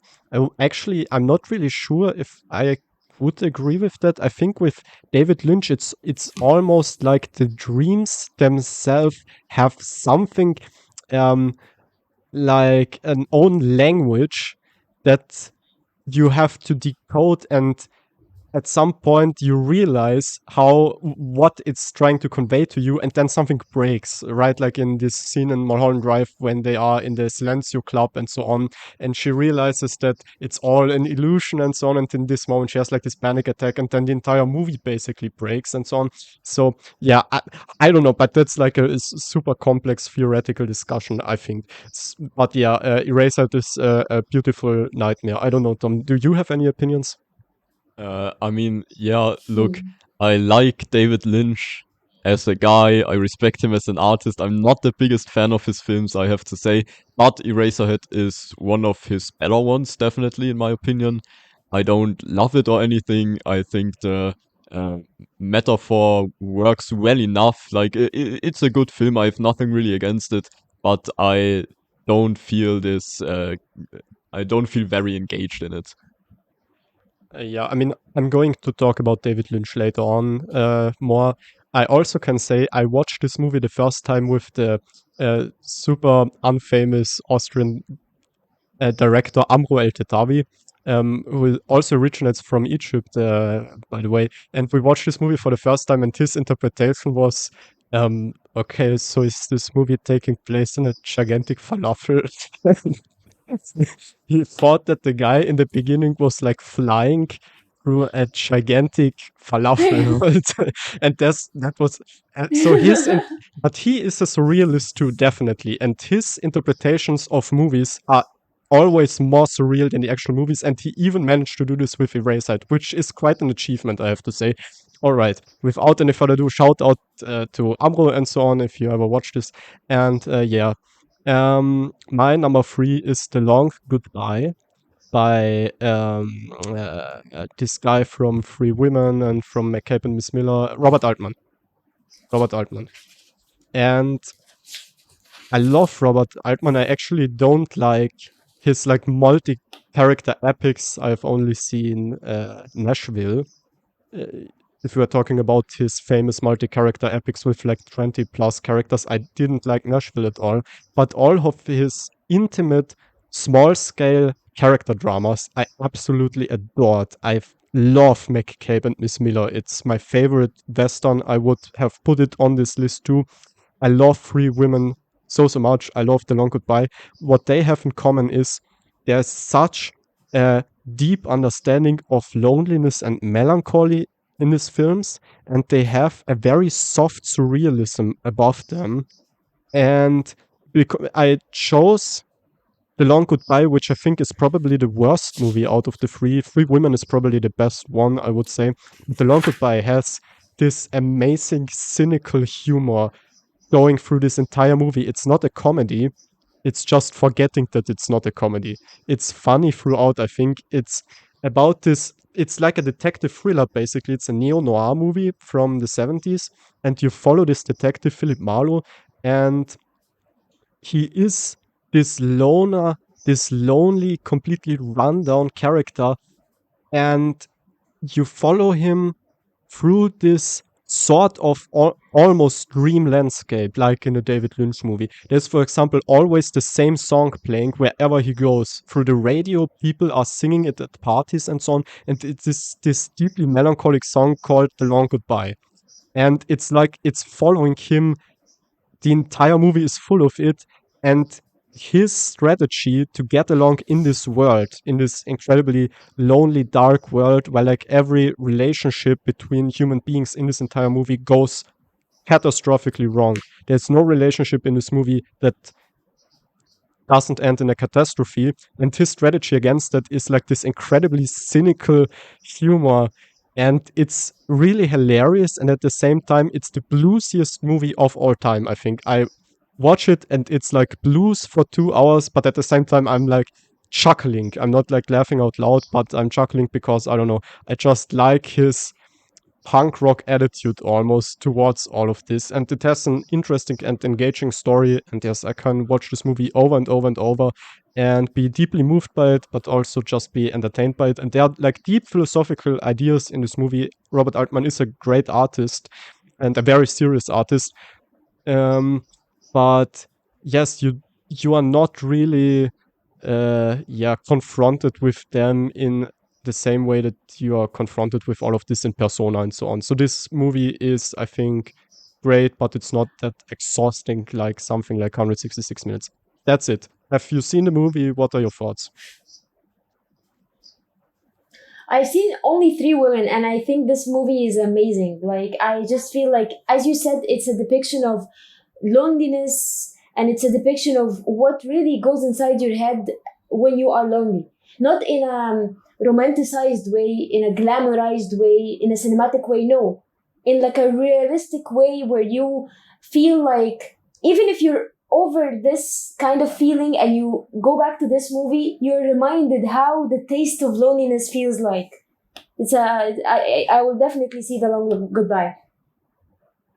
Actually, I'm not really sure if I would agree with that. I think with David Lynch, it's almost like the dreams themselves have something like an own language that you have to decode, and at some point you realize what it's trying to convey to you, and then something breaks, right? Like in this scene in Mulholland Drive when they are in the Silencio club and so on, and she realizes that it's all an illusion and so on, and in this moment she has like this panic attack, and then the entire movie basically breaks and so on. So yeah, I don't know, but that's like a super complex theoretical discussion, I think. But yeah, Eraser is a beautiful nightmare. I don't know, Tom, do you have any opinions? I mean, yeah, look, I like David Lynch as a guy. I respect him as an artist. I'm not the biggest fan of his films, I have to say, but Eraserhead is one of his better ones, definitely, in my opinion. I don't love it or anything. I think the uh, metaphor works well enough. Like, it's a good film. I have nothing really against it, but don't feel this. I don't feel very engaged in it. Yeah, I mean, I'm going to talk about David Lynch later on more. I also can say I watched this movie the first time with the super unfamous Austrian director Amro El-Tetawi, who also originates from Egypt, by the way. And we watched this movie for the first time, and his interpretation was, okay, so is this movie taking place in a gigantic falafel? He thought that the guy in the beginning was like flying through a gigantic falafel world. And that was so but he is a surrealist too, definitely, and his interpretations of movies are always more surreal than the actual movies, and he even managed to do this with Eraserhead, which is quite an achievement, I have to say. All right, without any further ado, shout out to Amro and so on if you ever watch this. And yeah, my number three is The Long Goodbye by this guy from Three Women and from McCabe and Miss Miller, Robert Altman. Robert Altman. And I love Robert Altman. I actually don't like his like multi-character epics. I've only seen Nashville. Uh, if we are talking about his famous multi-character epics with like 20 plus characters, I didn't like Nashville at all. But all of his intimate, small-scale character dramas, I absolutely adored. I love McCabe and Miss Miller. It's my favorite Western. I would have put it on this list too. I love Three Women so much. I love The Long Goodbye. What they have in common is there's such a deep understanding of loneliness and melancholy in these films, and they have a very soft surrealism above them. And I chose The Long Goodbye, which I think is probably the worst movie out of the three. Three Women is probably the best one, I would say. The Long Goodbye has this amazing cynical humor going through this entire movie. It's not a comedy. It's just forgetting that it's not a comedy. It's funny throughout, I think. It's about this. It's like a detective thriller, basically. It's a neo noir movie from the 70s. And you follow this detective, Philip Marlowe, and he is this loner, this lonely, completely rundown character. And you follow him through this sort of almost dream landscape, like in a David Lynch movie. There's, for example, always the same song playing wherever he goes. Through the radio, people are singing it at parties and so on. And it's this deeply melancholic song called The Long Goodbye. And it's like it's following him. The entire movie is full of it. And his strategy to get along in this world, in this incredibly lonely, dark world where like every relationship between human beings in this entire movie goes catastrophically wrong. There's no relationship in this movie that doesn't end in a catastrophe. And his strategy against that is like this incredibly cynical humor. And it's really hilarious. And at the same time, it's the bluesiest movie of all time, I think. I watch it and it's like blues for 2 hours, but at the same time, I'm like chuckling. I'm not like laughing out loud, but I'm chuckling because I don't know. I just like his punk rock attitude almost towards all of this. And it has an interesting and engaging story. And yes, I can watch this movie over and over and over and be deeply moved by it, but also just be entertained by it. And there are like deep philosophical ideas in this movie. Robert Altman is a great artist and a very serious artist. Um, but yes, you are not really confronted with them in the same way that you are confronted with all of this in Persona and so on. So this movie is, I think, great, but it's not that exhausting like something like 166 minutes. That's it. Have you seen the movie? What are your thoughts? I've seen only Three Women, and I think this movie is amazing. Like, I just feel like, as you said, it's a depiction of loneliness, and it's a depiction of what really goes inside your head when you are lonely. Not in a romanticized way, in a glamorized way, in a cinematic way, no. In like a realistic way where you feel like, even if you're over this kind of feeling and you go back to this movie, you're reminded how the taste of loneliness feels like. It's a I will definitely see The Long Goodbye.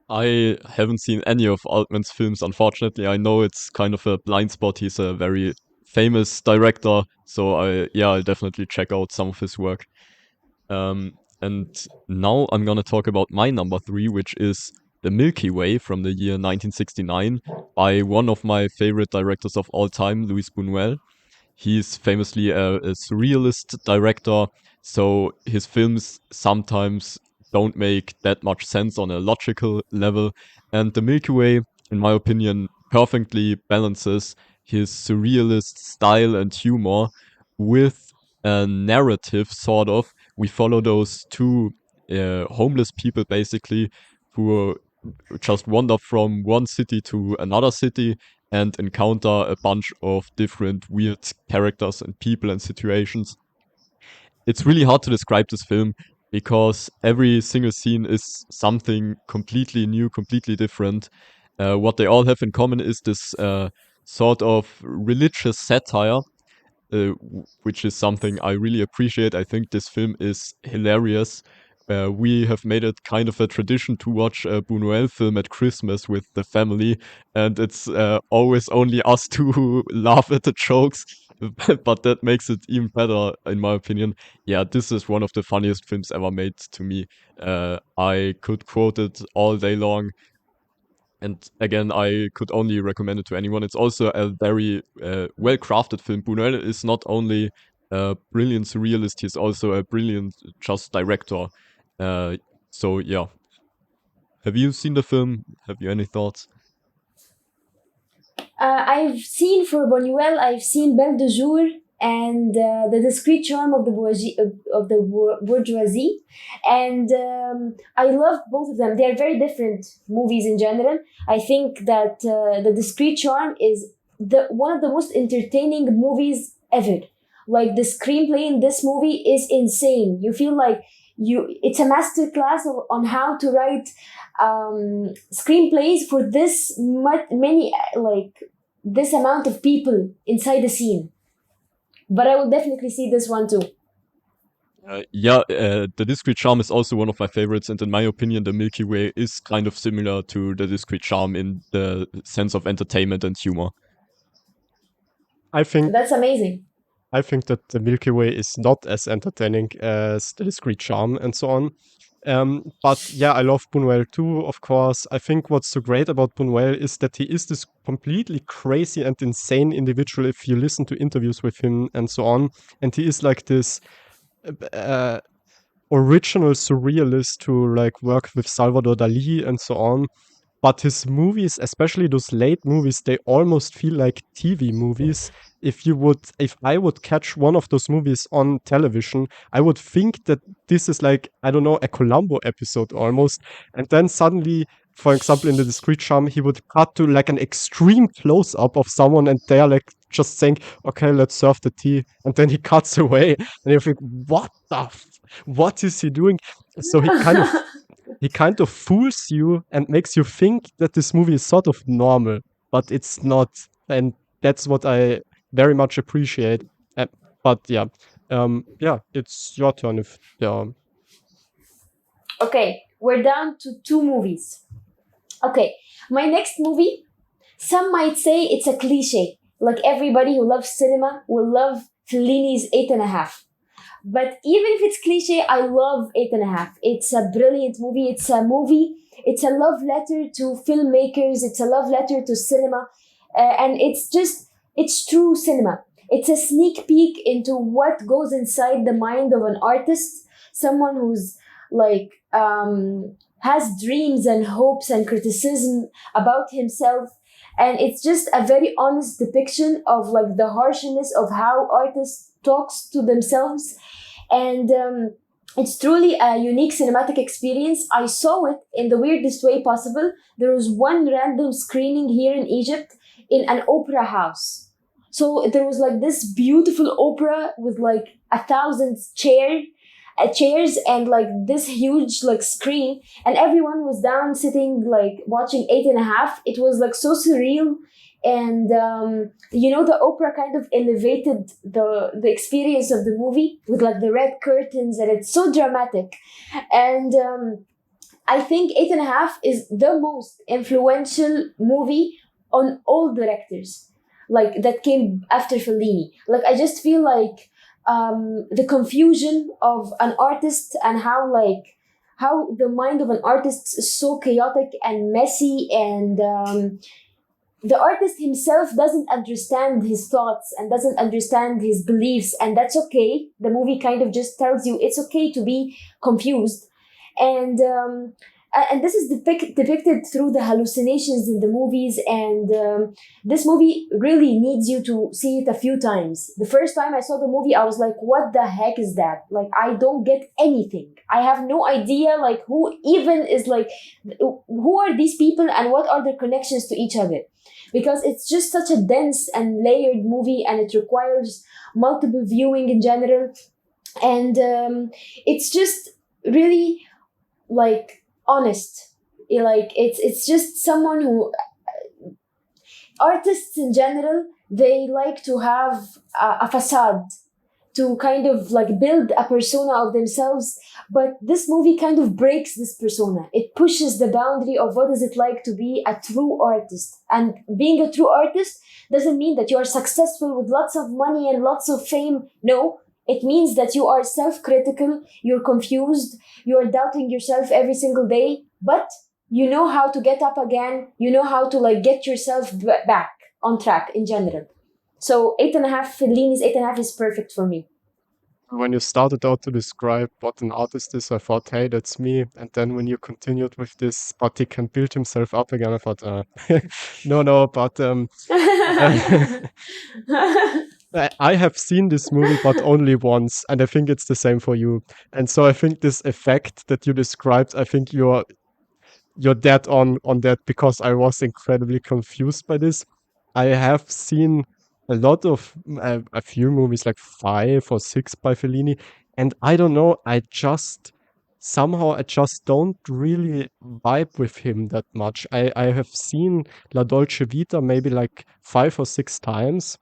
I haven't seen any of Altman's films, unfortunately. I know it's kind of a blind spot. He's a very famous director, so I'll definitely check out some of his work. And now I'm gonna talk about my number three, which is The Milky Way from the year 1969 by one of my favorite directors of all time, Luis Buñuel. He's famously a surrealist director, so his films sometimes don't make that much sense on a logical level. And The Milky Way, in my opinion, perfectly balances his surrealist style and humor with a narrative, sort of. We follow those two homeless people, basically, who just wander from one city to another city, and encounter a bunch of different weird characters and people and situations. It's really hard to describe this film because every single scene is something completely new, completely different. What they all have in common is this sort of religious satire, which is something I really appreciate. I think this film is hilarious. We have made it kind of a tradition to watch a Buñuel film at Christmas with the family, and it's always only us two who laugh at the jokes, but that makes it even better, in my opinion. Yeah, this is one of the funniest films ever made to me. I could quote it all day long. And again, I could only recommend it to anyone. It's also a very well crafted film. Buñuel is not only a brilliant surrealist, he's also a brilliant just director. Uh, so, yeah. Have you seen the film? Have you any thoughts? I've seen for Buñuel, I've seen Belle de Jour and The Discreet Charm of the Bourgeoisie, and I love both of them. They are very different movies in general. I think that The Discreet Charm is the one of the most entertaining movies ever. Like the screenplay in this movie is insane. You feel like it's a masterclass on how to write screenplays for this many like this amount of people inside the scene. But I will definitely see this one too. The Discreet Charm is also one of my favorites, and in my opinion, the Milky Way is kind of similar to the Discreet Charm in the sense of entertainment and humor. I think That's amazing. I think that the Milky Way is not as entertaining as the Discreet Charm and so on. But yeah, I love Buñuel too, of course. I think what's so great about Buñuel is that he is this completely crazy and insane individual if you listen to interviews with him and so on. And he is like this uh, original surrealist who like worked with Salvador Dali and so on. But his movies, especially those late movies, they almost feel like TV movies. If I would catch one of those movies on television, I would think that this is like, I don't know, a Columbo episode almost. And then suddenly, for example, in The Discreet Charm, he would cut to like an extreme close up of someone and they're like just saying, okay, let's serve the tea. And then he cuts away. And you think, what is he doing? So he kind of fools you and makes you think that this movie is sort of normal, but it's not. And that's what I very much appreciate. Uh, but yeah, it's your turn. If yeah, Okay, we're down to two movies. Okay, my next movie, some might say it's a cliche. Like everybody who loves cinema will love Fellini's Eight and a Half. But even if it's cliche, I love Eight and a Half. It's a brilliant movie. It's a love letter to filmmakers. It's a love letter to cinema. And it's true cinema. It's a sneak peek into what goes inside the mind of an artist, someone who's like, has dreams and hopes and criticism about himself. And it's just a very honest depiction of like the harshness of how artists talks to themselves. And it's truly a unique cinematic experience. I saw it in the weirdest way possible. There was one random screening here in Egypt in an opera house. So there was like this beautiful opera with like 1,000 chairs and like this huge like screen, and everyone was down sitting like watching Eight and a Half. It was like so surreal, and the opera kind of elevated the experience of the movie with like the red curtains, and it's so dramatic. And I think Eight and a Half is the most influential movie on all directors like that came after Fellini. Like I just feel like the confusion of an artist and how the mind of an artist is so chaotic and messy, and the artist himself doesn't understand his thoughts and doesn't understand his beliefs, and that's okay. The movie kind of just tells you it's okay to be confused. And and this is depicted through the hallucinations in the movies. And this movie really needs you to see it a few times. The first time I saw the movie, I was like, what the heck is that? Like, I don't get anything. I have no idea, like, who even is like, who are these people and what are their connections to each other? Because it's just such a dense and layered movie, and it requires multiple viewing in general. And it's just really like honest. Like, it's just someone who, artists in general, they like to have a facade to kind of like build a persona of themselves. But this movie kind of breaks this persona. It pushes the boundary of what is it like to be a true artist. And being a true artist doesn't mean that you are successful with lots of money and lots of fame. No, it means that you are self-critical, you're confused, you're doubting yourself every single day, but you know how to get up again, you know how to like get yourself back on track in general. So 8.5, Fellini's 8.5 is perfect for me. When you started out to describe what an artist is, I thought, hey, that's me. And then when you continued with this, but he can build himself up again, I thought, no, no, but I have seen this movie, but only once, and I think it's the same for you. And so I think this effect that you described, I think you're dead on that, because I was incredibly confused by this. I have seen a lot of a few movies, like 5 or 6 by Fellini, and I don't know, I just don't really vibe with him that much. I have seen La Dolce Vita maybe like 5 or 6 times,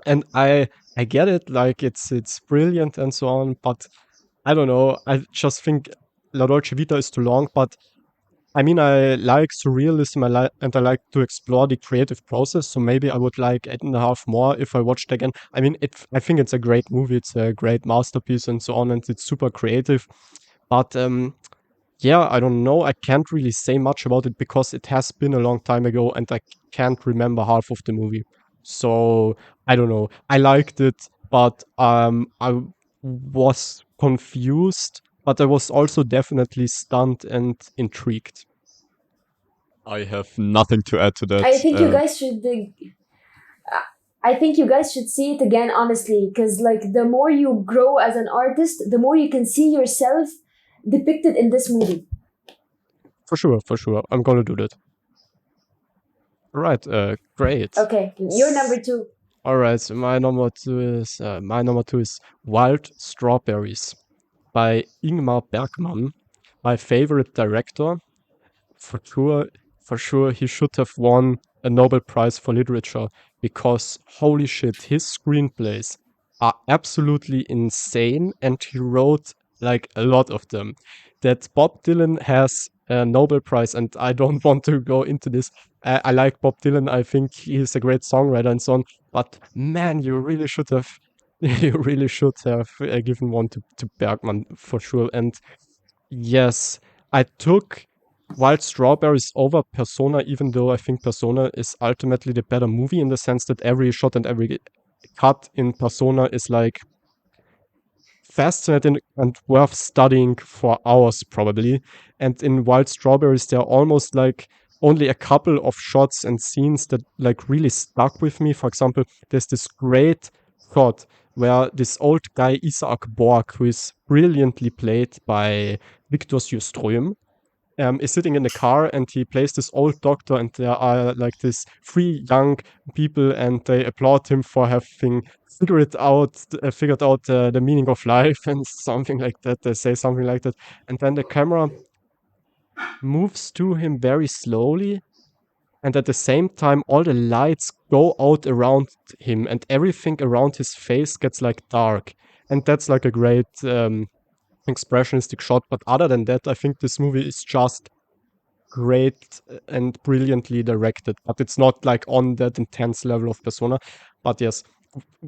and I get it, like it's brilliant and so on, but I don't know. I just think La Dolce Vita is too long, but I mean, I like surrealism, and I like to explore the creative process. So maybe I would like 8.5 more if I watched again. I mean, I think it's a great movie. It's a great masterpiece and so on, and it's super creative. But yeah, I don't know. I can't really say much about it because it has been a long time ago, and I can't remember half of the movie. So I don't know. I liked it, but I was confused, but I was also definitely stunned and intrigued. I have nothing to add to that. I think you guys should. I think you guys should see it again, honestly, because like the more you grow as an artist, the more you can see yourself depicted in this movie. For sure, for sure. I'm gonna do that. Right, great. Okay, you're number two. All right, so my number two is Wild Strawberries by Ingmar Bergman, my favorite director. For sure, for sure, he should have won a Nobel Prize for Literature, because holy shit, his screenplays are absolutely insane, and he wrote like a lot of them. That Bob Dylan has a Nobel Prize, and I don't want to go into this. I like Bob Dylan. I think he's a great songwriter and so on. But man, you really should have, you really should have given one to Bergman for sure. And yes, I took Wild Strawberries over Persona, even though I think Persona is ultimately the better movie, in the sense that every shot and every cut in Persona is like fascinating and worth studying for hours probably. And in Wild Strawberries, there are almost like only a couple of shots and scenes that like really stuck with me. For example, there's this great shot where this old guy Isaac Borg, who is brilliantly played by Victor Sjöström, is sitting in the car, and he plays this old doctor, and there are like these 3 young people, and they applaud him for having figured out the meaning of life and something like that. They say something like that, and then the camera moves to him very slowly, and at the same time all the lights go out around him, and everything around his face gets like dark, and that's like a great expressionistic shot. But other than that, I think this movie is just great and brilliantly directed, but it's not like on that intense level of Persona. But yes,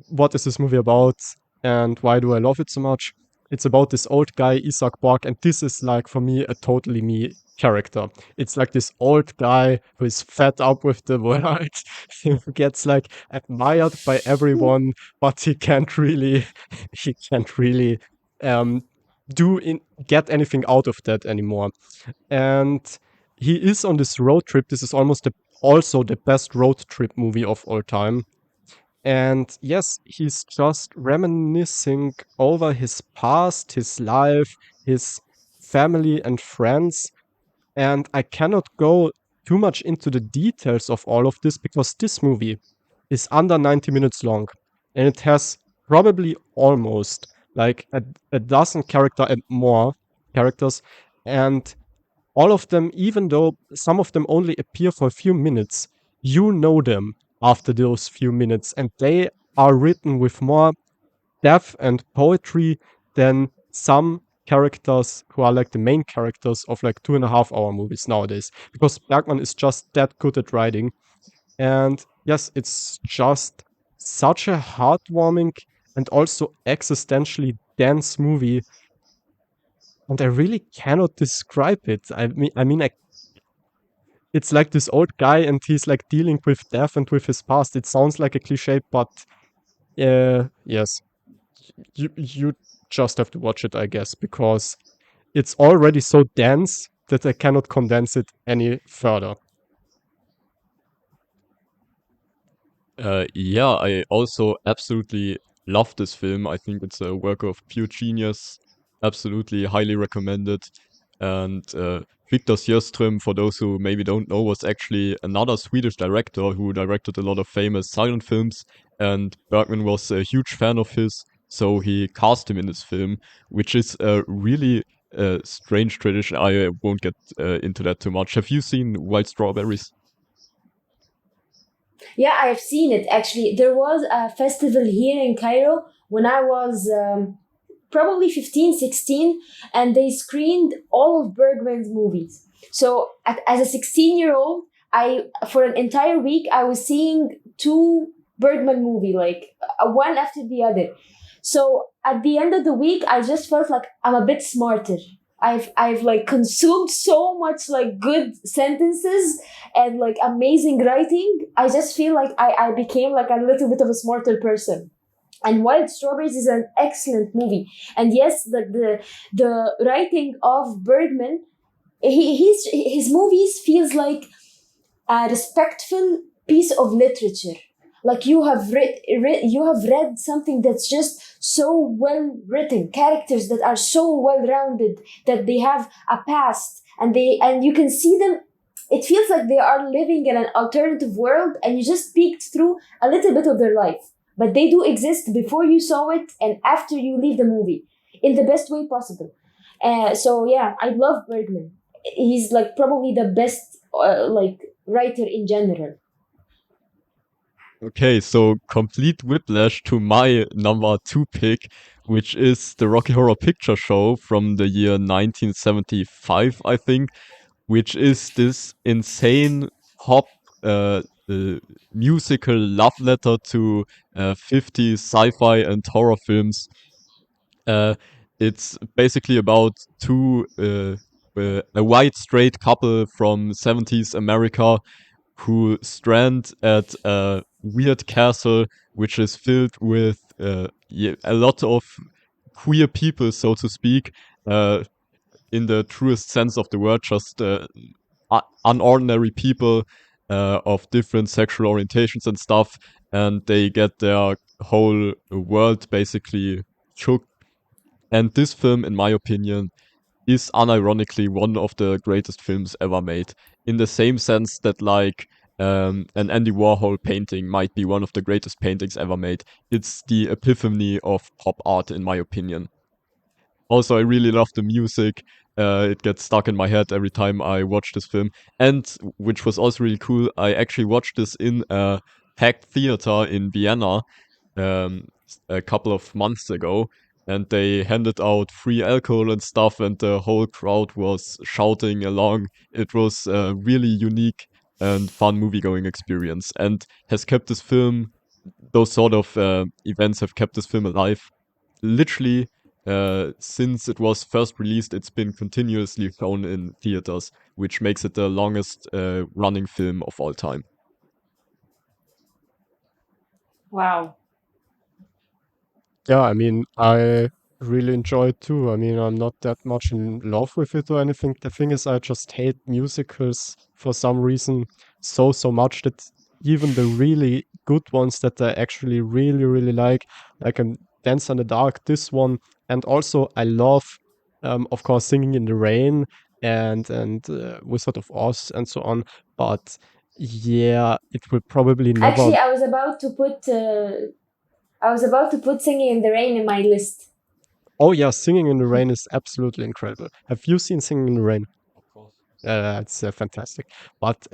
what is this movie about, and why do I love it so much? It's about this old guy, Isaac Borg, and this is like for me a totally me character. It's like this old guy who is fed up with the world, who gets like admired by everyone, but he can't really um get anything out of that anymore. And he is on this road trip. This is also the best road trip movie of all time. And yes, he's just reminiscing over his past, his life, his family and friends. And I cannot go too much into the details of all of this because this movie is under 90 minutes long. And it has probably almost like a dozen character and more characters. And all of them, even though some of them only appear for a few minutes, you know them after those few minutes, and they are written with more depth and poetry than some characters who are like the main characters of like 2.5 hour movies nowadays. Because Bergman is just that good at writing. And yes, it's just such a heartwarming and also existentially dense movie. And I really cannot describe it. It's like this old guy and he's like dealing with death and with his past. It sounds like a cliche, but yes, you just have to watch it, I guess, because it's already so dense that I cannot condense it any further. Yeah, I also absolutely love this film. I think it's a work of pure genius. Absolutely highly recommended. And Victor Sjöström, for those who maybe don't know, was actually another Swedish director who directed a lot of famous silent films. And Bergman was a huge fan of his, so he cast him in this film, which is a really strange tradition. I won't get into that too much. Have you seen Wild Strawberries? Yeah, I've seen it actually. There was a festival here in Cairo when I was probably 15, 16, and they screened all of Bergman's movies. So as a 16-year-old, I for an entire week I was seeing two Bergman movie, like one after the other. So at the end of the week, I just felt like I'm a bit smarter. I've like consumed so much like good sentences and like amazing writing. I just feel like I became like a little bit of a smarter person. And Wild Strawberries is an excellent movie. And yes, the writing of Bergman, his movies feels like a respectful piece of literature. Like you have read something that's just so well written, characters that are so well rounded, that they have a past, and you can see them. It feels like they are living in an alternative world, and you just peeked through a little bit of their life. But they do exist before you saw it and after you leave the movie, in the best way possible. So yeah, I love Bergman. He's like probably the best like writer in general. Okay, so complete whiplash to my number two pick, which is the Rocky Horror Picture Show from the year 1975, I think, which is this insane pop musical love letter to 50s sci-fi and horror films. Uh, it's basically about a white straight couple from 70s America who strand at a weird castle which is filled with a lot of queer people, so to speak, uh, in the truest sense of the word, just unordinary people of different sexual orientations and stuff, and they get their whole world basically shook. And this film, in my opinion, is unironically one of the greatest films ever made. In the same sense that, like, an Andy Warhol painting might be one of the greatest paintings ever made. It's the epiphany of pop art, in my opinion. Also, I really love the music. It gets stuck in my head every time I watch this film. And which was also really cool, I actually watched this in a packed theater in Vienna a couple of months ago, and they handed out free alcohol and stuff, and the whole crowd was shouting along. It was a really unique and fun movie going experience, and has kept this film. Those sort of events have kept this film alive. Literally, since it was first released, it's been continuously shown in theaters, which makes it the longest running film of all time. Wow. Yeah, I mean, I really enjoy it too. I mean, I'm not that much in love with it or anything. The thing is, I just hate musicals for some reason so much that even the really good ones that I actually really like Dance in the Dark, this one, and also I love, of course, Singing in the Rain and Wizard of Oz and so on. But yeah, it will probably never. Actually, I was about to put Singing in the Rain in my list. Oh yeah, Singing in the Rain is absolutely incredible. Have you seen Singing in the Rain? Of course. It's fantastic. But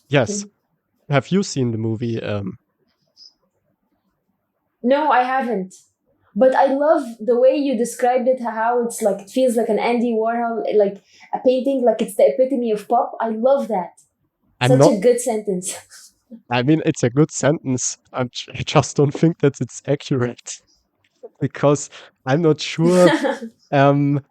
yes, have you seen the movie? No, I haven't. But I love the way you described it, how it's like it feels like an Andy Warhol, like a painting, like it's the epitome of pop. I love that. I'm Such not. a good sentence. I mean, it's a good sentence. I just don't think that it's accurate because I'm not sure. Um,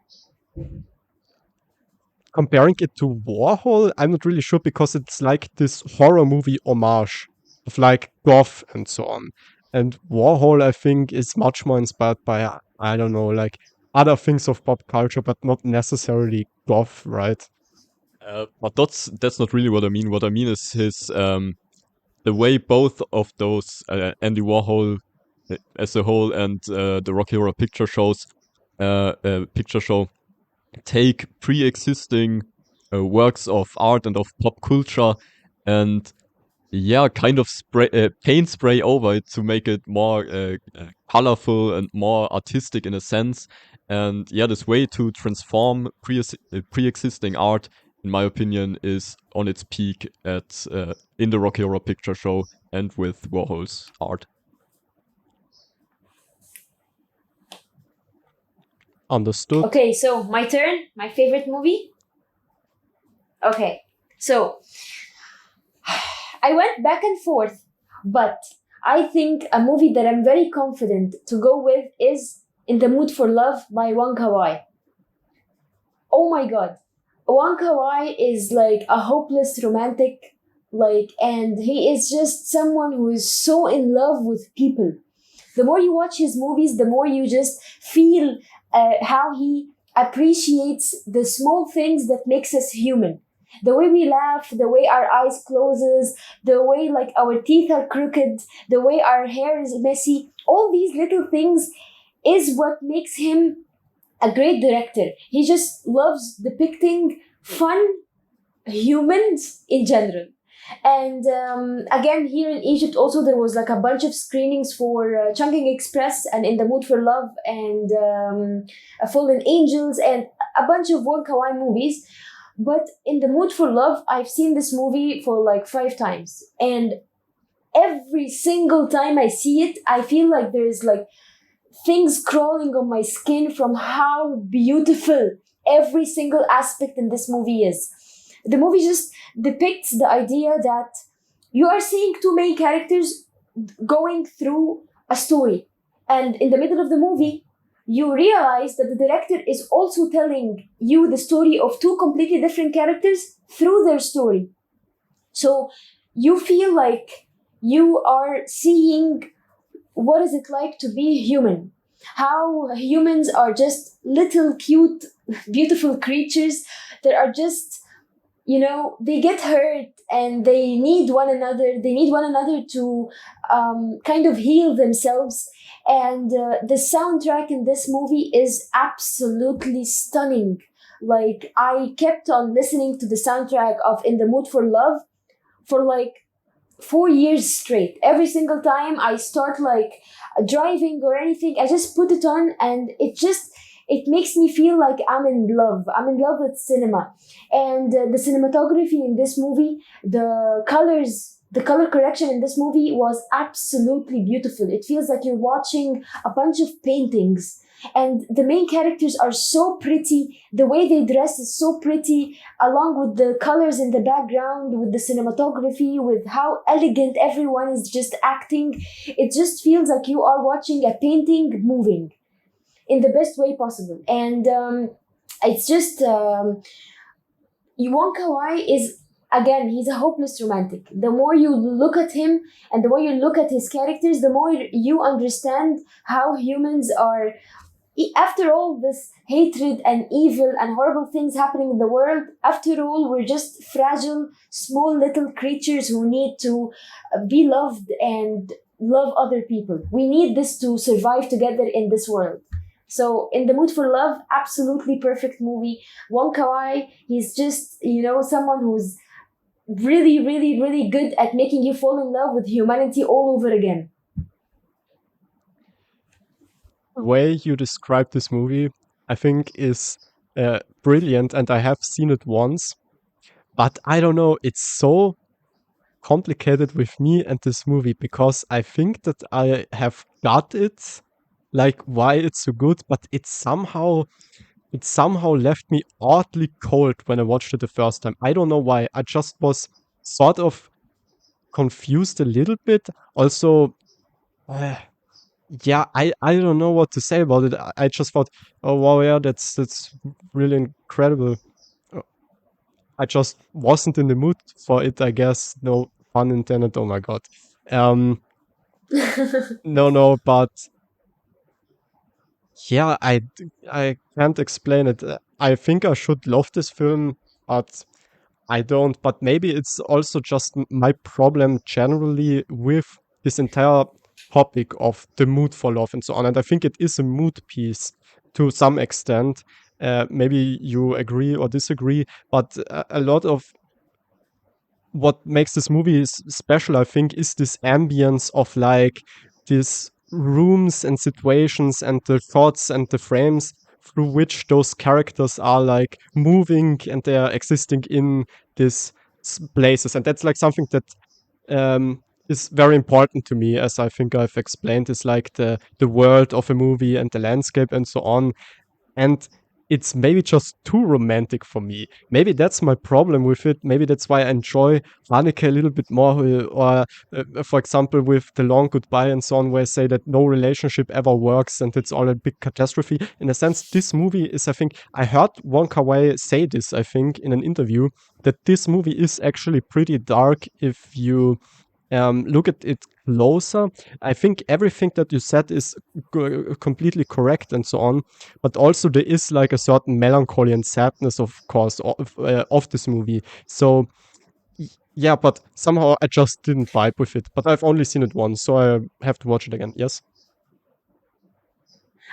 Comparing it to Warhol, I'm not really sure because it's like this horror movie homage of like goth and so on. And Warhol, I think, is much more inspired by, I don't know, like other things of pop culture, but not necessarily goth, right? But that's not really what I mean. What I mean is his the way both of those Andy Warhol as a whole and the Rocky Horror Picture Show take pre-existing works of art and of pop culture and yeah, kind of paint spray over it to make it more colorful and more artistic in a sense. And yeah, this way to transform pre-existing art, in my opinion, is on its peak at in the Rocky Horror Picture Show and with Warhol's art. Understood. Okay, so my turn. My favorite movie. Okay, so I went back and forth, but I think a movie that I'm very confident to go with is In the Mood for Love by Wong Kar-wai. Oh my god. Wong Kar-wai is like a hopeless romantic, like, and he is just someone who is so in love with people. The more you watch his movies, the more you just feel how he appreciates the small things that makes us human. The way we laugh, the way our eyes closes, the way like our teeth are crooked, the way our hair is messy, all these little things is what makes him a great director. He just loves depicting fun humans in general. And again, here in Egypt, also there was like a bunch of screenings for Chungking Express and In the Mood for Love and Fallen Angels and a bunch of Wong Kar-wai movies. But In the Mood for Love, I've seen this movie for like 5 times, and every single time I see it, I feel like there's like things crawling on my skin from how beautiful every single aspect in this movie is. The movie just depicts the idea that you are seeing two main characters going through a story, and in the middle of the movie, you realize that the director is also telling you the story of two completely different characters through their story. So you feel like you are seeing what is it like to be human, how humans are just little cute beautiful creatures that are just, you know, they get hurt and they need one another, to kind of heal themselves. And the soundtrack in this movie is absolutely stunning. Like, I kept on listening to the soundtrack of In the Mood for Love for like 4 years straight. Every single time I start like driving or anything, I just put it on, and it makes me feel like I'm in love. I'm in love with cinema, and the cinematography in this movie, the colors, the color correction in this movie was absolutely beautiful. It feels like you're watching a bunch of paintings. And the main characters are so pretty. The way they dress is so pretty, along with the colors in the background, with the cinematography, with how elegant everyone is just acting. It just feels like you are watching a painting moving in the best way possible. And it's just Wong Kar-wai is, again, he's a hopeless romantic. The more you look at him and the more you look at his characters, the more you understand how humans are after all this hatred and evil and horrible things happening in the world, after all, we're just fragile, small little creatures who need to be loved and love other people. We need this to survive together in this world. So, In the Mood for Love, absolutely perfect movie. Wong Kar-wai, he's just, someone who's really, really, really good at making you fall in love with humanity all over again. The way you describe this movie, I think, is brilliant, and I have seen it once. But I don't know, it's so complicated with me and this movie because I think that I have got it, like why it's so good, but it somehow left me oddly cold when I watched it the first time. I don't know why. I just was sort of confused a little bit. Also, uh, yeah, I don't know what to say about it. I just thought, oh wow, yeah, that's really incredible. Uh, I just wasn't in the mood for it, I guess. No pun intended. Oh my god. Um, no, but yeah, I can't explain it. I think I should love this film, but I don't. But maybe it's also just my problem generally with this entire topic of the mood for love and so on. And I think it is a mood piece to some extent. Maybe you agree or disagree, but a lot of what makes this movie special, I think, is this ambience of like these rooms and situations and the thoughts and the frames through which those characters are like moving and they are existing in these places. And that's like something that is very important to me, as I think I've explained, is like the world of a movie and the landscape and so on. And it's maybe just too romantic for me. Maybe that's my problem with it. Maybe that's why I enjoy Haneke a little bit more. Or for example, with The Long Goodbye and so on, where I say that no relationship ever works and it's all a big catastrophe. In a sense, this movie is, I think, I heard Wong Kar-wai say this, I think, in an interview, that this movie is actually pretty dark if you look at it closer. I think everything that you said is completely correct and so on, but also there is like a certain melancholy and sadness, of course, of this movie. So yeah, but somehow I just didn't vibe with it. But I've only seen it once, so I have to watch it again. Yes.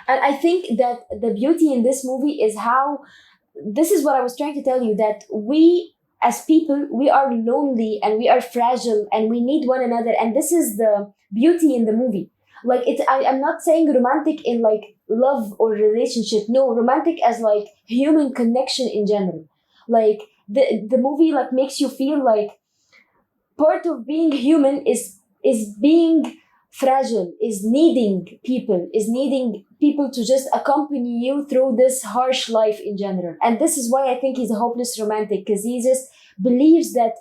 And I think that the beauty in this movie is how, this is what I was trying to tell you, that we as people, we are lonely and we are fragile and we need one another. And this is the beauty in the movie. Like I'm not saying romantic in like love or relationship. No, romantic as like human connection in general. Like the movie like makes you feel like part of being human is being fragile, is needing people to just accompany you through this harsh life in general. And this is why I think he's a hopeless romantic, because he just believes that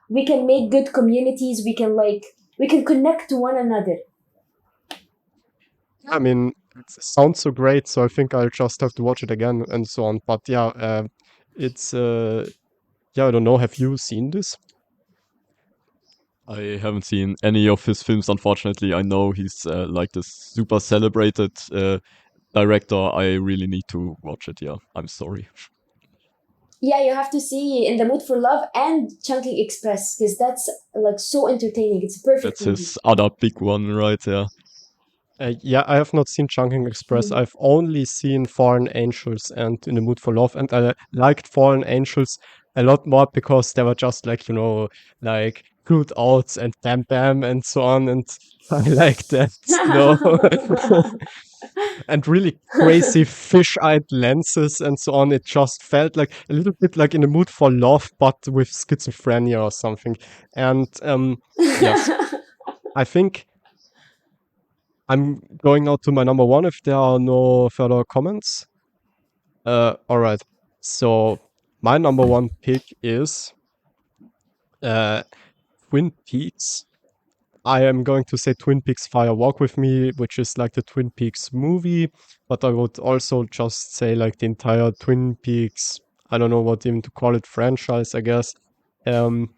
we can make good communities, we can connect to one another. I mean, it sounds so great, so I think I'll just have to watch it again and so on. But yeah, it's yeah, I don't know. Have you seen this? I haven't seen any of his films, unfortunately. I know he's like this super celebrated director. I really need to watch it, yeah. I'm sorry. Yeah, you have to see In the Mood for Love and Chunking Express, because that's like so entertaining. It's a perfect That's movie. his other big one, right? Yeah. Yeah, I have not seen Chungking Express. Mm. I've only seen Fallen Angels and In the Mood for Love, and I liked Fallen Angels a lot more because they were just like, like shootouts and bam bam and so on, and I like that, and really crazy fish-eyed lenses and so on. It just felt like a little bit like In the Mood for Love, but with schizophrenia or something. And yes, I think I'm going now to my number one if there are no further comments. All right. So my number one pick is uh, Twin Peaks. I am going to say Twin Peaks Fire Walk with Me, which is like the Twin Peaks movie, but I would also just say like the entire Twin Peaks. I don't know what even to call it, franchise, I guess. Um,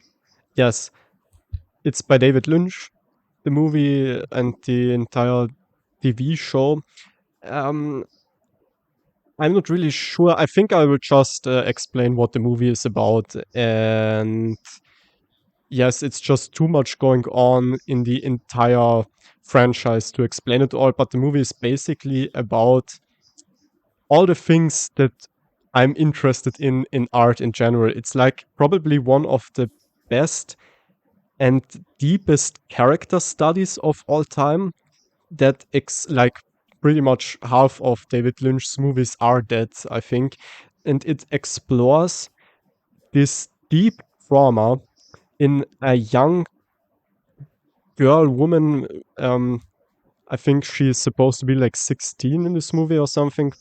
yes, it's by David Lynch, the movie and the entire TV show. Um, I'm not really sure. I think I will just explain what the movie is about. And yes, it's just too much going on in the entire franchise to explain it all. But the movie is basically about all the things that I'm interested in art in general. It's like probably one of the best and deepest character studies of all time that like pretty much half of David Lynch's movies are that, I think. And it explores this deep trauma in a young girl, woman. I think she's supposed to be like 16 in this movie or something.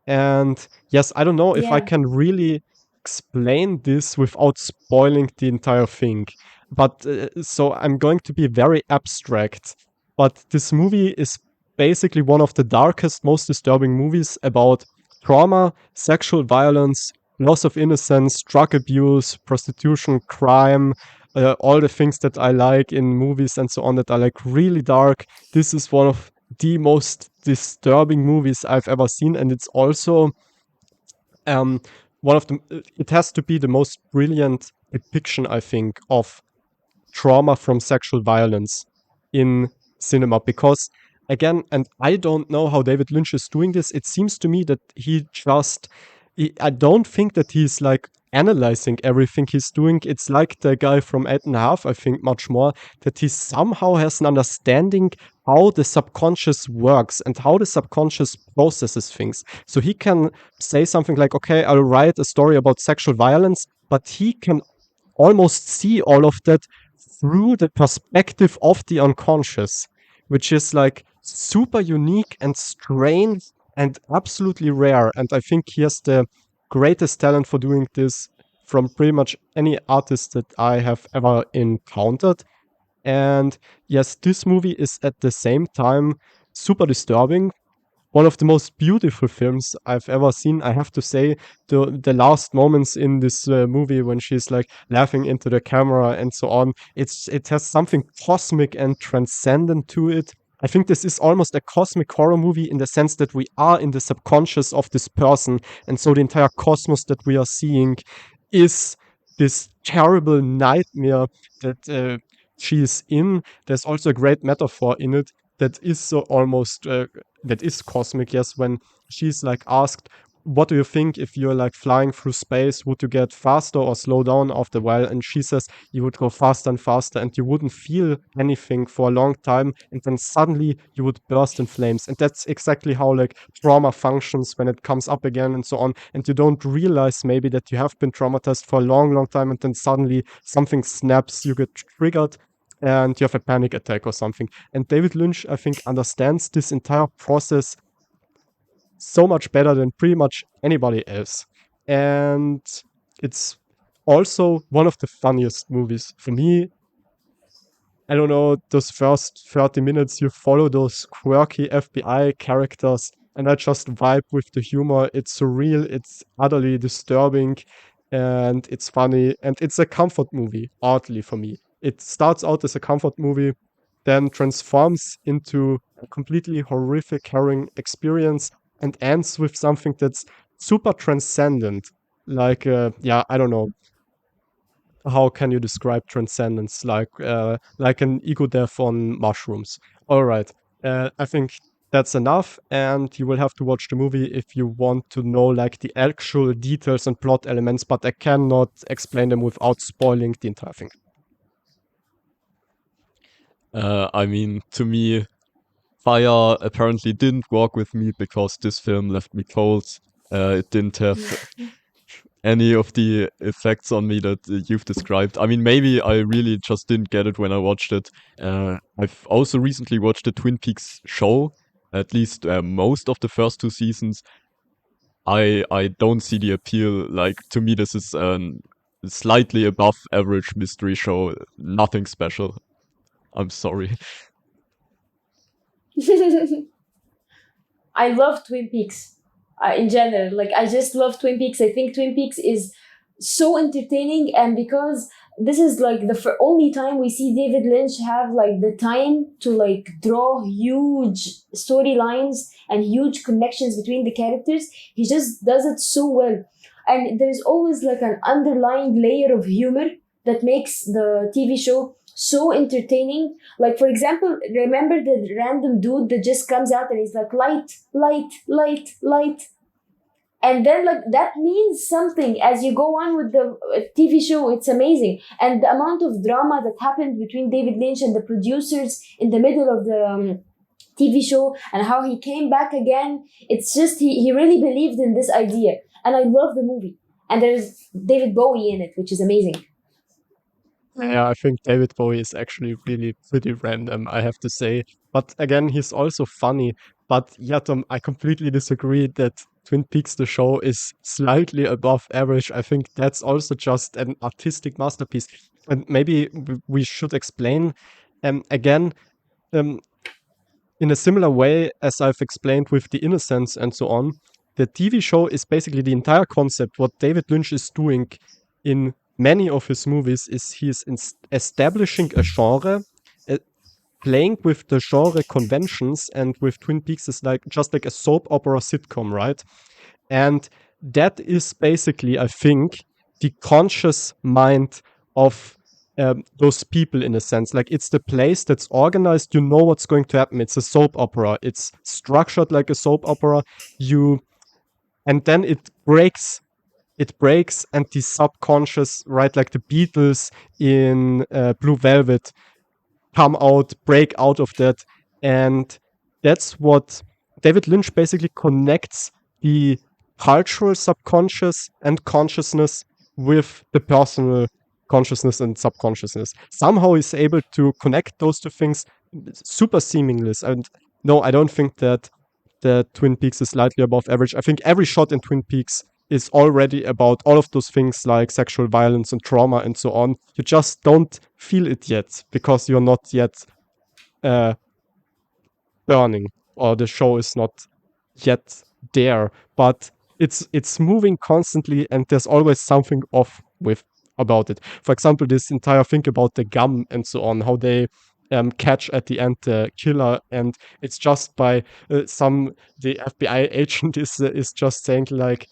And yes, I don't know if I Yeah. can really explain this without spoiling the entire thing. But so I'm going to be very abstract. But this movie is basically one of the darkest, most disturbing movies about trauma, sexual violence, loss of innocence, drug abuse, prostitution, crime, all the things that I like in movies and so on that are like really dark. This is one of the most disturbing movies I've ever seen, and it's also um, one of the. It has to be the most brilliant depiction, I think, of trauma from sexual violence in cinema because again, and I don't know how David Lynch is doing this. It seems to me that I don't think that he's like analyzing everything he's doing. It's like the guy from 8.5, I think, much more, that he somehow has an understanding how the subconscious works and how the subconscious processes things. So he can say something like, okay, I'll write a story about sexual violence, but he can almost see all of that through the perspective of the unconscious, which is like super unique and strange and absolutely rare. And I think he has the greatest talent for doing this from pretty much any artist that I have ever encountered. And yes, this movie is at the same time super disturbing, one of the most beautiful films I've ever seen. I have to say, the last moments in this movie when she's like laughing into the camera and so on, it has something cosmic and transcendent to it. I think this is almost a cosmic horror movie in the sense that we are in the subconscious of this person, and so the entire cosmos that we are seeing is this terrible nightmare that she is in. There's also a great metaphor in it that is so almost that is cosmic, yes, when she's like asked, what do you think if you're like flying through space? Would you get faster or slow down after a while? And she says you would go faster and faster and you wouldn't feel anything for a long time. And then suddenly you would burst in flames. And that's exactly how like trauma functions when it comes up again and so on. And you don't realize maybe that you have been traumatized for a long, long time. And then suddenly something snaps, you get triggered and you have a panic attack or something. And David Lynch, I think, understands this entire process so much better than pretty much anybody else. And it's also one of the funniest movies. For me, I don't know, those first 30 minutes, you follow those quirky FBI characters, and I just vibe with the humor. It's surreal, it's utterly disturbing, and it's funny, and it's a comfort movie, oddly for me. It starts out as a comfort movie, then transforms into a completely horrific, harrowing experience, and ends with something that's super transcendent. Like, yeah, I don't know, how can you describe transcendence like an ego death on mushrooms? All right, I think that's enough, and you will have to watch the movie if you want to know like the actual details and plot elements, but I cannot explain them without spoiling the entire thing. I mean, to me, fire apparently didn't work with me because this film left me cold. It didn't have any of the effects on me that you've described. I mean, maybe I really just didn't get it when I watched it. I've also recently watched the Twin Peaks show, at least most of the first two seasons. I don't see the appeal. Like, to me, this is a slightly above average mystery show. Nothing special. I'm sorry. I love Twin Peaks in general. Like, I just love Twin Peaks. I think Twin Peaks is so entertaining, and because this is like the only time we see David Lynch have like the time to like draw huge storylines and huge connections between the characters. He just does it so well, and there's always like an underlying layer of humor that makes the TV show so entertaining. Like, for example, remember the random dude that just comes out and he's like, light, light, light, light. And then, like, that means something as you go on with the TV show. It's amazing. And the amount of drama that happened between David Lynch and the producers in the middle of the TV show, and how he came back again. It's just, he really believed in this idea. And I love the movie. And there's David Bowie in it, which is amazing. Yeah, I think David Bowie is actually really pretty random, I have to say. But again, he's also funny. But yeah, Tom, I completely disagree that Twin Peaks, the show, is slightly above average. I think that's also just an artistic masterpiece. And maybe we should explain again, um, in a similar way as I've explained with The Innocents and so on. The TV show is basically the entire concept. What David Lynch is doing in many of his movies is he is establishing a genre, uh, playing with the genre conventions, and with Twin Peaks is like just like a soap opera sitcom, right? And that is basically, I think, the conscious mind of those people in a sense. Like, it's the place that's organized. You know what's going to happen. It's a soap opera. It's structured like a soap opera. You and then it breaks, and the subconscious, right, like the Beatles in Blue Velvet, break out of that. And that's what David Lynch basically connects the cultural subconscious and consciousness with the personal consciousness and subconsciousness. Somehow he's able to connect those two things super seamless. And no, I don't think that Twin Peaks is slightly above average. I think every shot in Twin Peaks is already about all of those things like sexual violence and trauma and so on. You just don't feel it yet because you're not yet uh, burning, or the show is not yet there. But it's moving constantly, and there's always something off with about it. For example, this entire thing about the gum and so on, how they catch at the end the killer, and it's just by the FBI agent is just saying like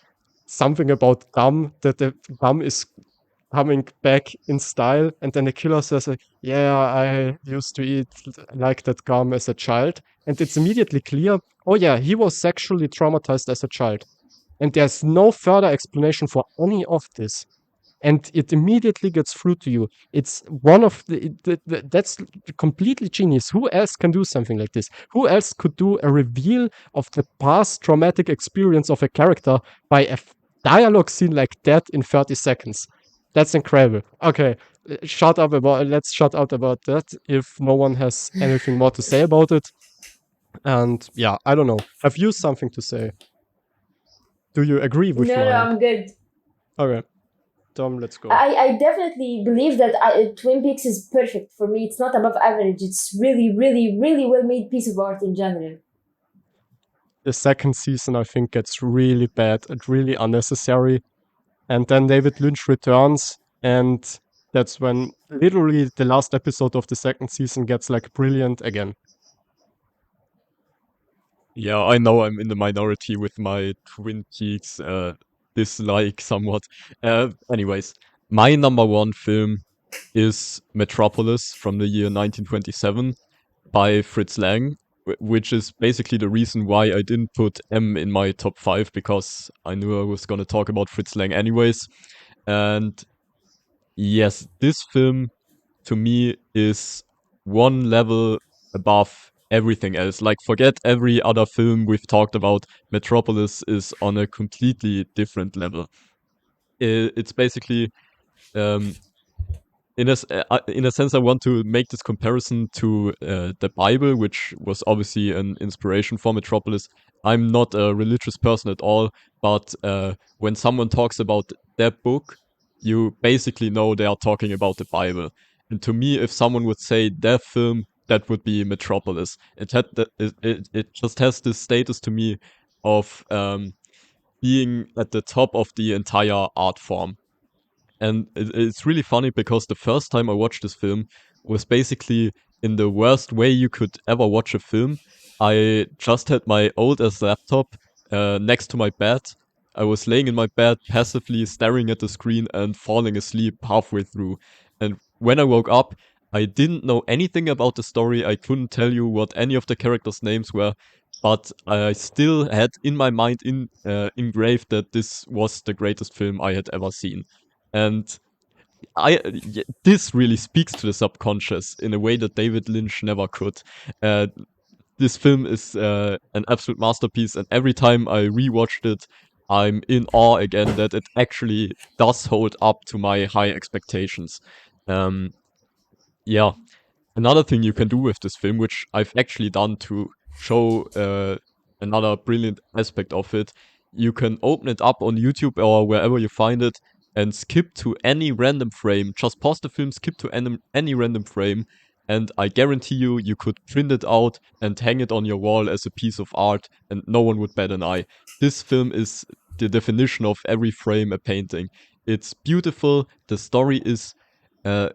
something about gum, that the gum is coming back in style, and then the killer says like, yeah, I used to eat like that gum as a child. And it's immediately clear, oh yeah, he was sexually traumatized as a child, and there's no further explanation for any of this, and it immediately gets through to you. It's one of that's completely genius. Who else can do something like this? Who else could do a reveal of the past traumatic experience of a character by a dialogue scene like that in 30 seconds? That's incredible. Okay, let's shut up about that if no one has anything more to say about it. And yeah, I don't know. Have you something to say? Do you agree with No, no, mine? I'm good. Okay, Tom, let's go. I definitely believe that Twin Peaks is perfect for me. It's not above average. It's really, really, really well made piece of art in general. The second season, I think, gets really bad and really unnecessary. And then David Lynch returns, and that's when literally the last episode of the second season gets like brilliant again. Yeah, I know I'm in the minority with my Twin Peaks dislike somewhat. Anyways, my number one film is Metropolis from the year 1927 by Fritz Lang, which is basically the reason why I didn't put M in my top 5, because I knew I was going to talk about Fritz Lang anyways. And yes, this film to me is one level above everything else. Like, forget every other film we've talked about. Metropolis is on a completely different level. It's basically um, in a sense, I want to make this comparison to the Bible, which was obviously an inspiration for Metropolis. I'm not a religious person at all, but when someone talks about that book, you basically know they are talking about the Bible. And to me, if someone would say that film, that would be Metropolis. It just has this status to me of being at the top of the entire art form. And it's really funny because the first time I watched this film was basically in the worst way you could ever watch a film. I just had my old ass laptop next to my bed. I was laying in my bed, passively staring at the screen and falling asleep halfway through. And when I woke up, I didn't know anything about the story. I couldn't tell you what any of the characters' names were, but I still had in my mind engraved that this was the greatest film I had ever seen. And this really speaks to the subconscious in a way that David Lynch never could. Uh, this film is an absolute masterpiece, and every time I rewatched it, I'm in awe again that it actually does hold up to my high expectations. Um, yeah, another thing you can do with this film, which I've actually done to show another brilliant aspect of it, you can open it up on YouTube or wherever you find it and skip to any random frame. Just pause the film, skip to any random frame, and I guarantee you, you could print it out and hang it on your wall as a piece of art, and no one would bat an eye. This film is the definition of every frame a painting. It's beautiful. The story is uh,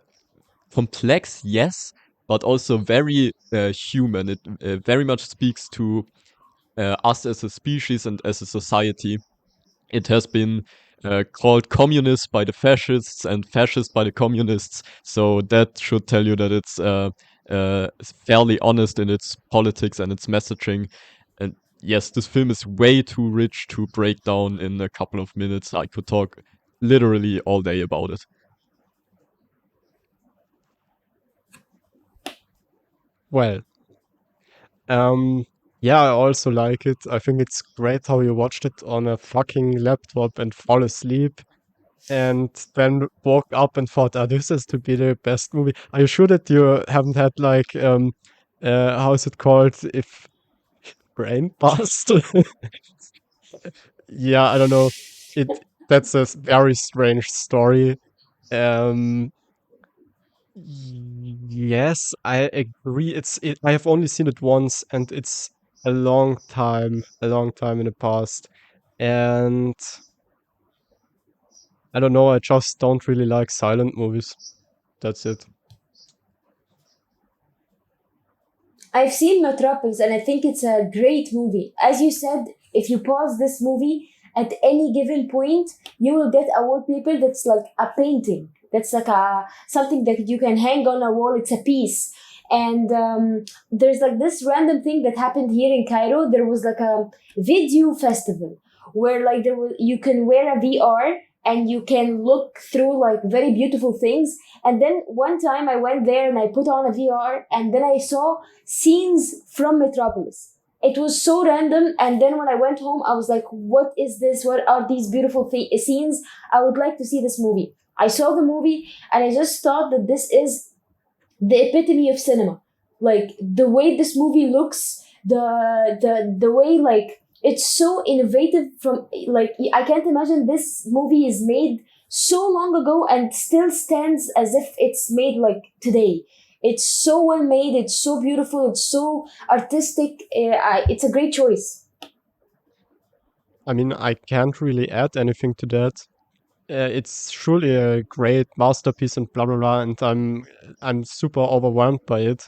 complex, yes, but also very human. It very much speaks to us as a species and as a society. It has been called communist by the fascists and fascist by the communists, so that should tell you that it's fairly honest in its politics and its messaging. And yes, this film is way too rich to break down in a couple of minutes. I could talk literally all day about it. Well, um, yeah, I also like it. I think it's great how you watched it on a fucking laptop and fall asleep and then woke up and thought, "Ah, this is to be the best movie." Are you sure that you haven't had like, how is it called? If brain bust? Yeah, I don't know. That's a very strange story. Um, yes, I agree. I have only seen it once, and it's a long time in the past. And I don't know, I just don't really like silent movies. That's it. I've seen Metropolis and I think it's a great movie. As you said, if you pause this movie at any given point, you will get a wallpaper that's like a painting. That's like a something that you can hang on a wall. It's a piece. And there's like this random thing that happened here in Cairo. There was like a video festival where like you can wear a VR and you can look through like very beautiful things. And then one time I went there and I put on a VR and then I saw scenes from Metropolis. It was so random. And then when I went home, I was like, what is this? What are these beautiful scenes? I would like to see this movie. I saw the movie and I just thought that this is the epitome of cinema. Like the way this movie looks, the way like it's so innovative from like I can't imagine this movie is made so long ago and still stands as if it's made like today. It's so well made, it's so beautiful, it's so artistic. It's a great choice. I mean, I can't really add anything to that. It's surely a great masterpiece and blah blah blah, and I'm super overwhelmed by it.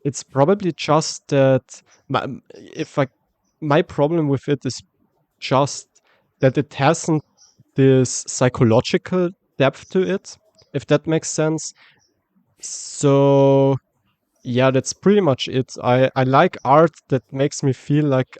It's probably just that if I my problem with it is just that it hasn't this psychological depth to it, if that makes sense. So yeah, that's pretty much it. I like art that makes me feel like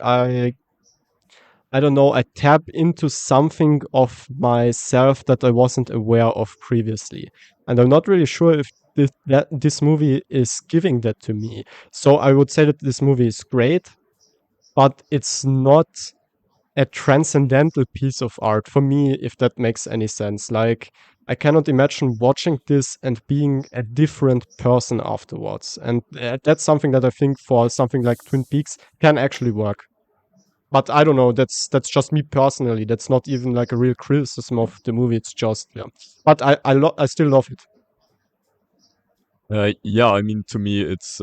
I don't know, I tap into something of myself that I wasn't aware of previously. And I'm not really sure if this movie is giving that to me. So I would say that this movie is great, but it's not a transcendental piece of art for me, if that makes any sense. Like, I cannot imagine watching this and being a different person afterwards. And that's something that I think for something like Twin Peaks can actually work. But I don't know. That's just me personally. That's not even like a real criticism of the movie. It's just yeah. But I still love it. Yeah, I mean, to me, it's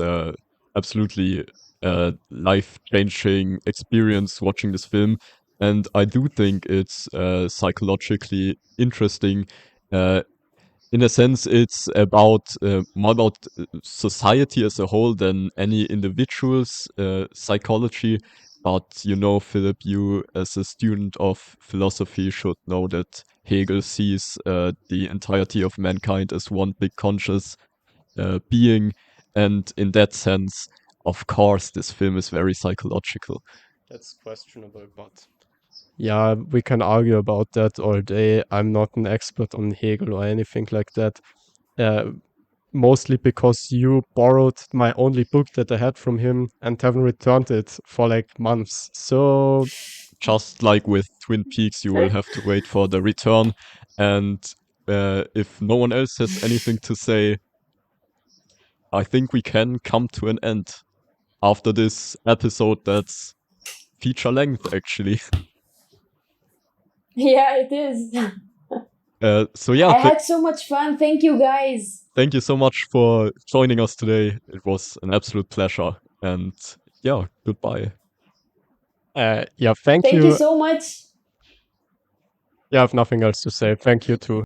absolutely a life-changing experience watching this film, and I do think it's psychologically interesting In a sense, it's about more about society as a whole than any individual's psychology. But you know, Philip, you as a student of philosophy should know that Hegel sees the entirety of mankind as one big conscious being, and in that sense, of course, this film is very psychological. That's questionable, but yeah, we can argue about that all day. I'm not an expert on Hegel or anything like that. Mostly because you borrowed my only book that I had from him and haven't returned it for like months. So Just like with Twin Peaks, you will have to wait for the return. And if no one else has anything to say, I think we can come to an end after this episode that's feature length, actually. Yeah, it is. So yeah, I had so much fun. Thank you, guys. thank you so much for joining us today. It was an absolute pleasure. And yeah, goodbye. yeah, thank Thank you you. so much. Yeah, I have nothing else to say. Thank you too.